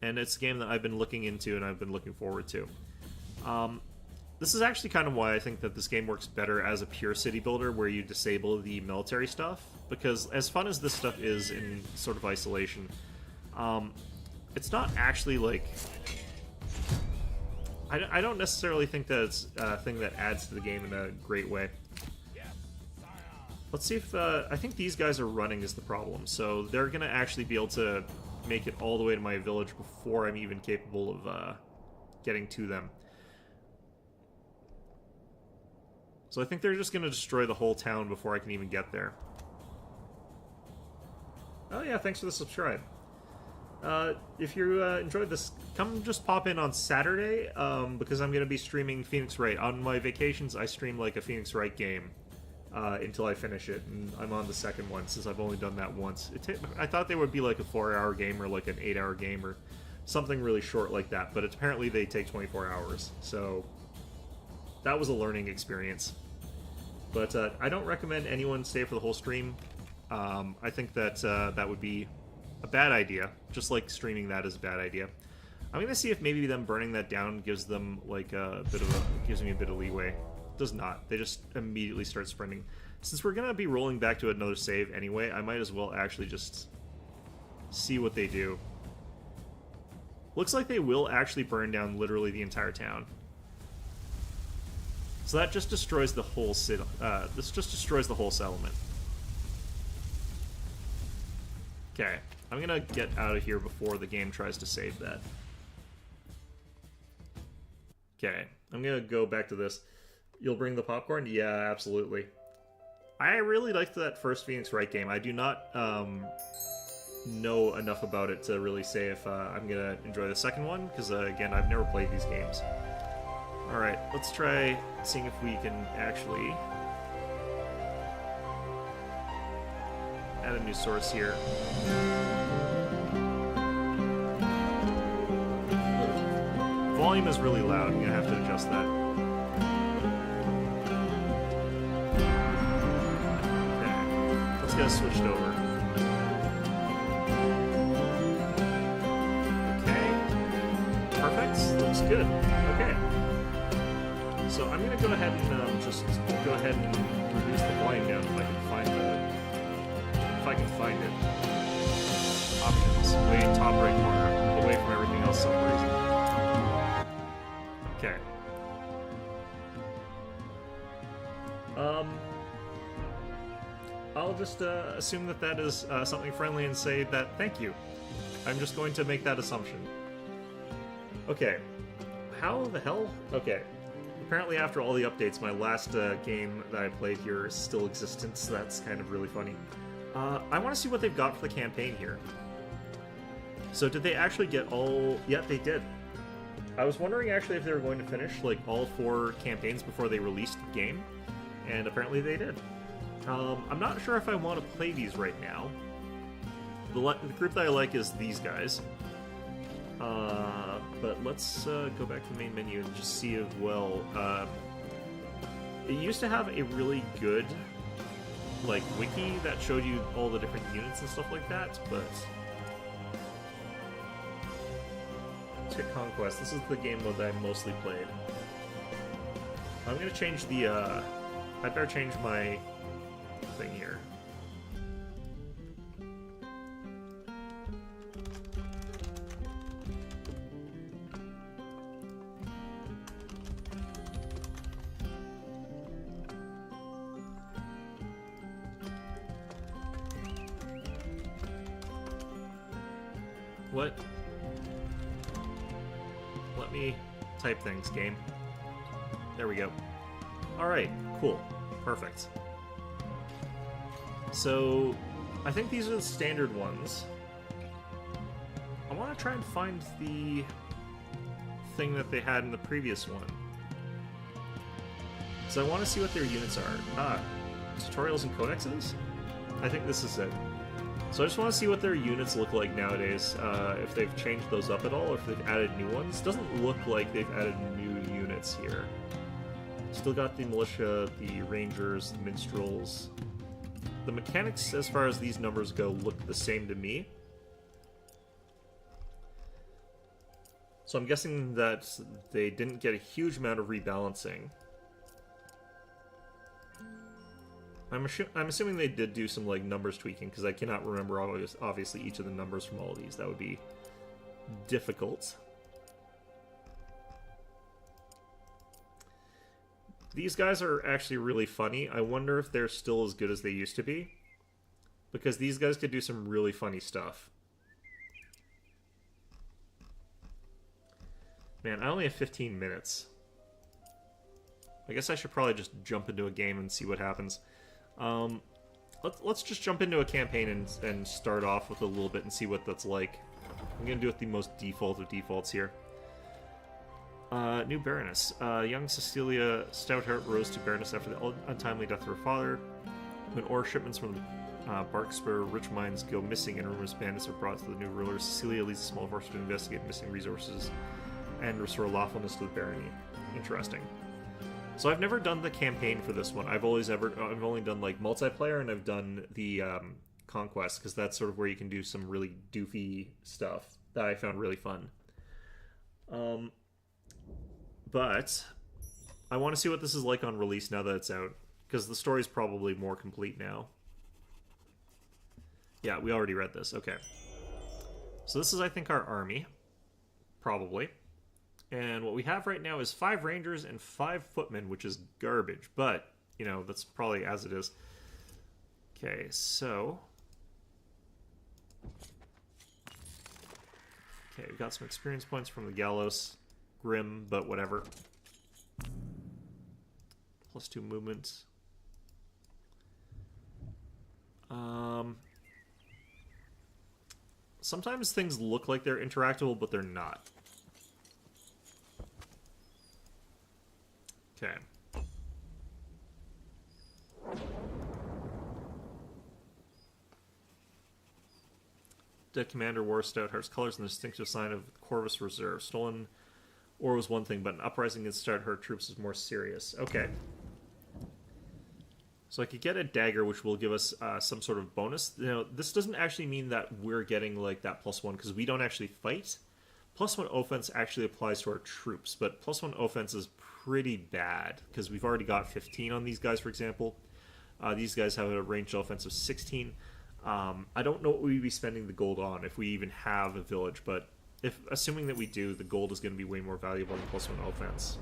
And it's a game that I've been looking into and I've been looking forward to. This is actually kind of why I think that this game works better as a pure city builder, where you disable the military stuff, because as fun as this stuff is in sort of isolation, it's not actually, like... I don't necessarily think that it's a thing that adds to the game in a great way. Let's see if... I think these guys are running is the problem, so they're going to actually be able to make it all the way to my village before I'm even capable of getting to them. So I think they're just going to destroy the whole town before I can even get there. Oh yeah, thanks for the subscribe. If you enjoyed this, come just pop in on Saturday, because I'm going to be streaming Phoenix Wright. On my vacations, I stream like a Phoenix Wright game until I finish it, and I'm on the second one since I've only done that once. I thought they would be like a 4-hour game or like an 8-hour game or something really short like that, but apparently they take 24 hours, so that was a learning experience. But I don't recommend anyone stay for the whole stream. I think that that would be a bad idea, just like streaming that is a bad idea. I'm gonna see if maybe them burning that down gives them like gives me a bit of leeway. It does not. They just immediately start sprinting. Since we're gonna be rolling back to another save anyway, I might as well actually just see what they do. Looks like they will actually burn down literally the entire town. So that just destroys the whole this just destroys the whole settlement. Okay, I'm gonna get out of here before the game tries to save that. Okay, I'm gonna go back to this. You'll bring the popcorn? Yeah, absolutely. I really liked that first Phoenix Wright game. I do not know enough about it to really say if I'm gonna enjoy the second one, because again, I've never played these games. Alright, let's try seeing if we can actually add a new source here. Volume is really loud. I'm gonna have to adjust that. Okay, let's get it switched over. Okay, perfect. Looks good. Okay. So I'm gonna go ahead and just go ahead and reduce the volume down if I can find it. Options, way top right corner, away from everything else for some reason. Okay. I'll just assume that that is something friendly and say that thank you. I'm just going to make that assumption. Okay. How the hell? Okay. Apparently after all the updates, my last game that I played here is still existent, so that's kind of really funny. I want to see what they've got for the campaign here. So did they actually get all... Yeah, they did. I was wondering actually if they were going to finish like all 4 campaigns before they released the game, and apparently they did. I'm not sure if I want to play these right now. The group that I like is these guys. But let's go back to the main menu and just see as well. It used to have a really good like wiki that showed you all the different units and stuff like that, but let's hit Conquest. This is the game mode that I mostly played. I'm gonna change the I better change my thing here. What? Let me type things, game. There we go. Alright, cool. Perfect. So, I think these are the standard ones. I want to try and find the thing that they had in the previous one. So I want to see what their units are. Tutorials and codexes? I think this is it. So I just want to see what their units look like nowadays, if they've changed those up at all, or if they've added new ones. Doesn't look like they've added new units here. Still got the militia, the rangers, the minstrels. The mechanics, as far as these numbers go, look the same to me. So I'm guessing that they didn't get a huge amount of rebalancing. I'm assuming they did do some like numbers tweaking, because I cannot remember obviously each of the numbers from all of these. That would be difficult. These guys are actually really funny. I wonder if they're still as good as they used to be, because these guys could do some really funny stuff. Man, I only have 15 minutes. I guess I should probably just jump into a game and see what happens. Let's just jump into a campaign and start off with a little bit and see what that's like. I'm going to do it the most default of defaults here. New Baroness. Young Cecilia Stoutheart rose to Baroness after the untimely death of her father. When ore shipments from the Barkspur rich mines go missing and rumors bandits are brought to the new ruler, Cecilia leads a small force to investigate missing resources and restore lawfulness to the barony. Interesting. So I've never done the campaign for this one. I've only done like multiplayer, and I've done the conquest, because that's sort of where you can do some really doofy stuff that I found really fun. But I want to see what this is like on release now that it's out, because the story's probably more complete now. Yeah, we already read this. Okay. So this is, I think, our army. Probably. And what we have right now is 5 rangers and 5 footmen, which is garbage. But, you know, that's probably as it is. Okay, so... Okay, we've got some experience points from the gallows. Grim, but whatever. +2 movement. Sometimes things look like they're interactable, but they're not. Okay. Dead Commander wore Stoutheart's colors and the distinctive sign of Corvus Reserve. Stolen ore was one thing, but an uprising against Stoutheart troops is more serious. Okay. So I could get a dagger, which will give us some sort of bonus. You know, this doesn't actually mean that we're getting like that +1, because we don't actually fight. +1 offense actually applies to our troops, but +1 offense is pretty bad, because we've already got 15 on these guys, for example. These guys have a ranged offense of 16. I don't know what we'd be spending the gold on, if we even have a village, but assuming that we do, the gold is going to be way more valuable than +1 offense.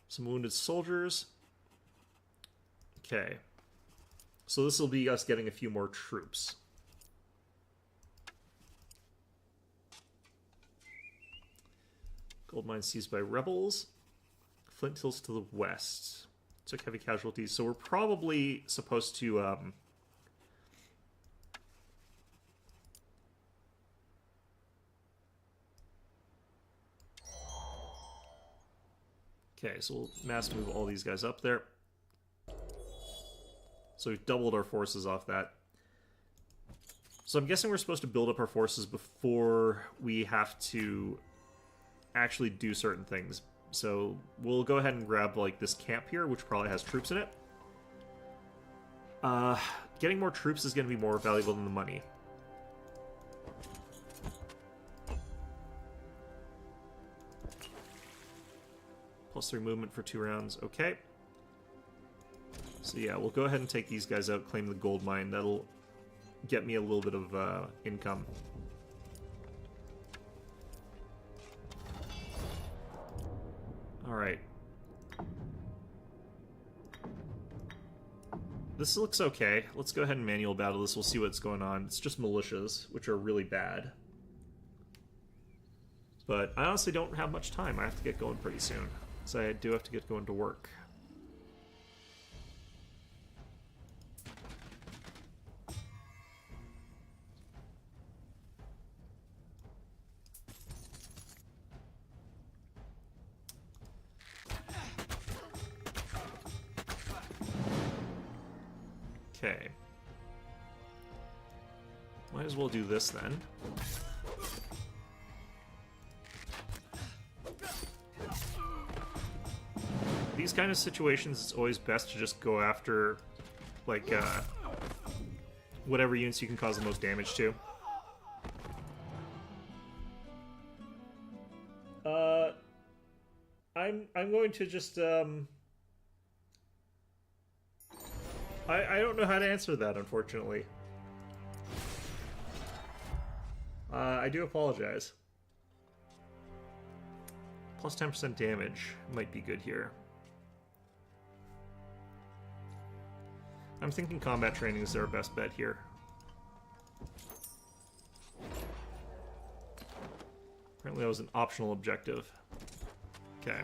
Some wounded soldiers. Okay. So this will be us getting a few more troops. Gold mine seized by rebels. Flint Hills to the west. Took heavy casualties. So we're probably supposed to... Okay, so we'll mass move all these guys up there. So we've doubled our forces off that. So I'm guessing we're supposed to build up our forces before we have to actually do certain things. So we'll go ahead and grab like this camp here, which probably has troops in it. Getting more troops is going to be more valuable than the money. +3 movement for 2 rounds. Okay. So yeah, we'll go ahead and take these guys out, claim the gold mine. That'll get me a little bit of income. Alright. This looks okay. Let's go ahead and manual battle this. We'll see what's going on. It's just militias, which are really bad. But I honestly don't have much time. I have to get going pretty soon. So I do have to get going to work. Okay. Might as well do this then. These kind of situations, it's always best to just go after, like, whatever units you can cause the most damage to. I'm going to just, I don't know how to answer that, unfortunately. I do apologize. Plus 10% damage might be good here. I'm thinking combat training is our best bet here. Apparently that was an optional objective. Okay.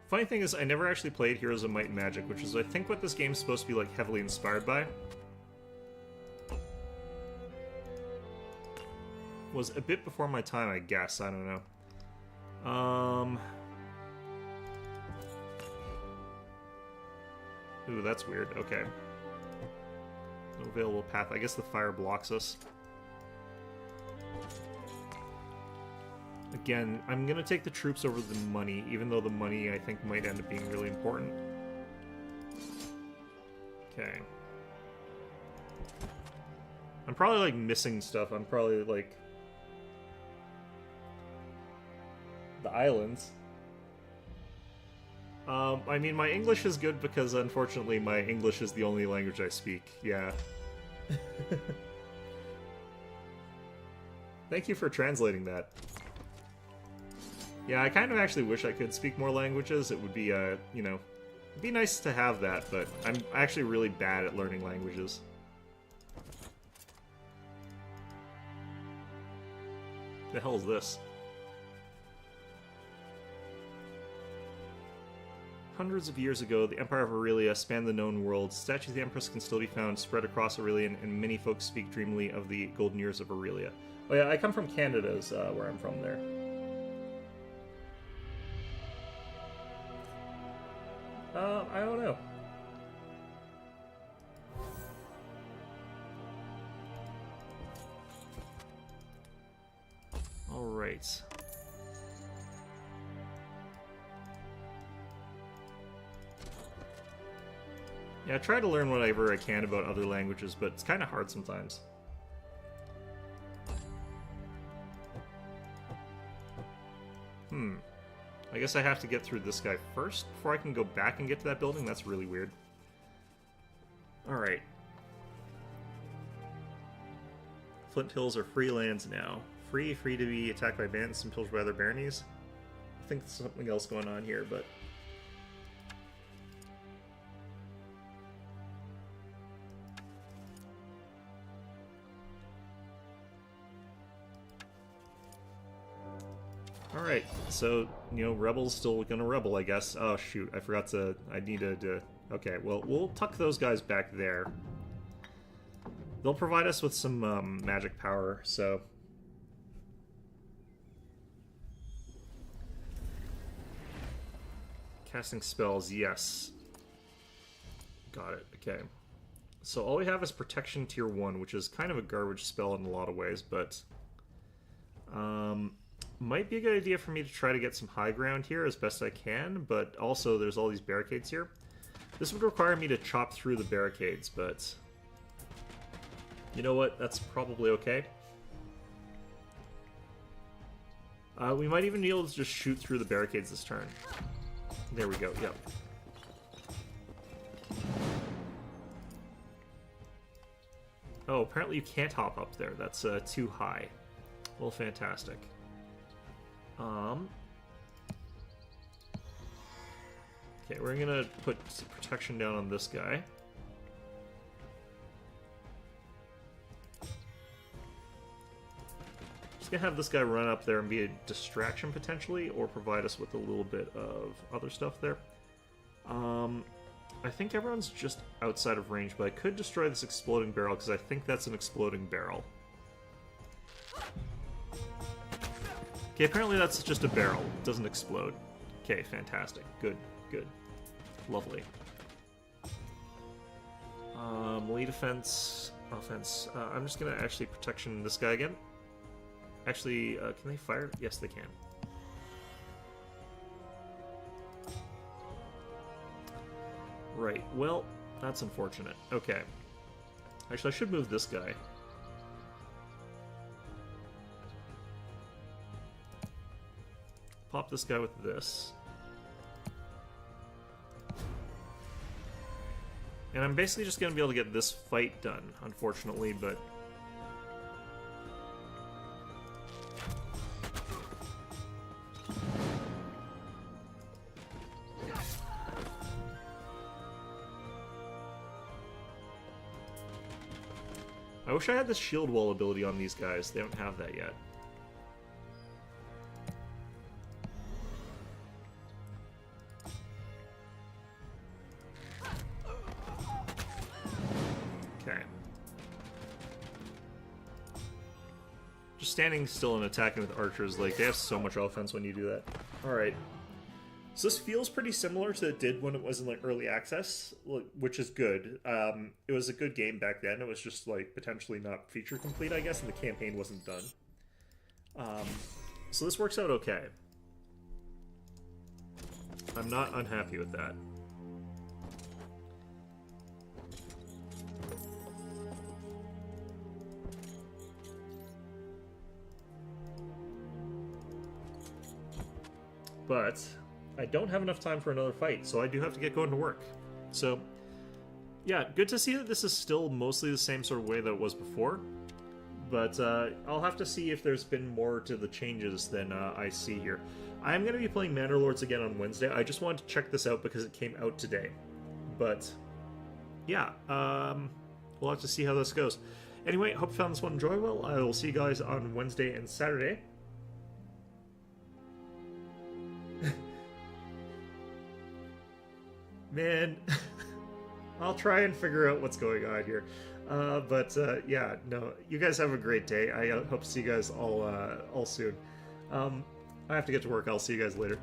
Funny thing is, I never actually played Heroes of Might and Magic, which is, I think, what this game's supposed to be, like, heavily inspired by. Was a bit before my time, I guess. I don't know. Ooh, that's weird. Okay. No available path. I guess the fire blocks us. Again, I'm gonna take the troops over the money, even though the money I think might end up being really important. Okay. I'm probably like missing stuff. I'm probably like the islands. I mean, my English is good because unfortunately my English is the only language I speak. Yeah. Thank you for translating that. Yeah, I kind of actually wish I could speak more languages. It would be, you know, it'd be nice to have that, but I'm actually really bad at learning languages. The hell is this? Hundreds of years ago, the Empire of Aurelia spanned the known world. Statues of the Empress can still be found spread across Aurelia, and many folks speak dreamily of the golden years of Aurelia. Oh yeah, I come from Canada, is where I'm from there. I don't know. Alright. Yeah, I try to learn whatever I can about other languages, but it's kind of hard sometimes. I guess I have to get through this guy first before I can go back and get to that building? That's really weird. Alright. Flint Hills are free lands now. Free to be attacked by bandits and pillaged by other baronies? I think there's something else going on here, but... Alright, so, you know, Rebel's still gonna rebel, I guess. Oh, shoot, I forgot to... I needed to... Okay, well, we'll tuck those guys back there. They'll provide us with some magic power, so... Casting spells, yes. Got it, okay. So all we have is Protection Tier 1, which is kind of a garbage spell in a lot of ways, but... might be a good idea for me to try to get some high ground here as best I can, but also there's all these barricades here. This would require me to chop through the barricades, but... You know what? That's probably okay. We might even be able to just shoot through the barricades this turn. There we go, yep. Oh, apparently you can't hop up there. That's too high. Well, fantastic. Okay, we're gonna put some protection down on this guy. Just gonna have this guy run up there and be a distraction potentially, or provide us with a little bit of other stuff there. I think everyone's just outside of range, but I could destroy this exploding barrel because I think that's an exploding barrel. Okay, apparently that's just a barrel. It doesn't explode. Okay, fantastic. Good, good. Lovely. Melee defense, offense. I'm just gonna actually protection this guy again. Actually, can they fire? Yes, they can. Right, well, that's unfortunate. Okay. Actually, I should move this guy. Pop this guy with this. And I'm basically just going to be able to get this fight done, unfortunately, but... I wish I had the shield wall ability on these guys. They don't have that yet. Okay. Just standing still and attacking with archers, like, they have so much offense when you do that. Alright. So this feels pretty similar to it did when it was in like early access, which is good. It was a good game back then. It was just like potentially not feature complete, I guess, and the campaign wasn't done. So this works out okay. I'm not unhappy with that. But I don't have enough time for another fight, so I do have to get going to work. So, yeah, good to see that this is still mostly the same sort of way that it was before. But I'll have to see if there's been more to the changes than I see here. I am going to be playing Manor Lords again on Wednesday. I just wanted to check this out because it came out today. But, yeah, we'll have to see how this goes. Anyway, hope you found this one enjoyable. I will see you guys on Wednesday and Saturday. Man, I'll try and figure out what's going on here. Yeah, no, you guys have a great day. I hope to see you guys all soon. I have to get to work. I'll see you guys later.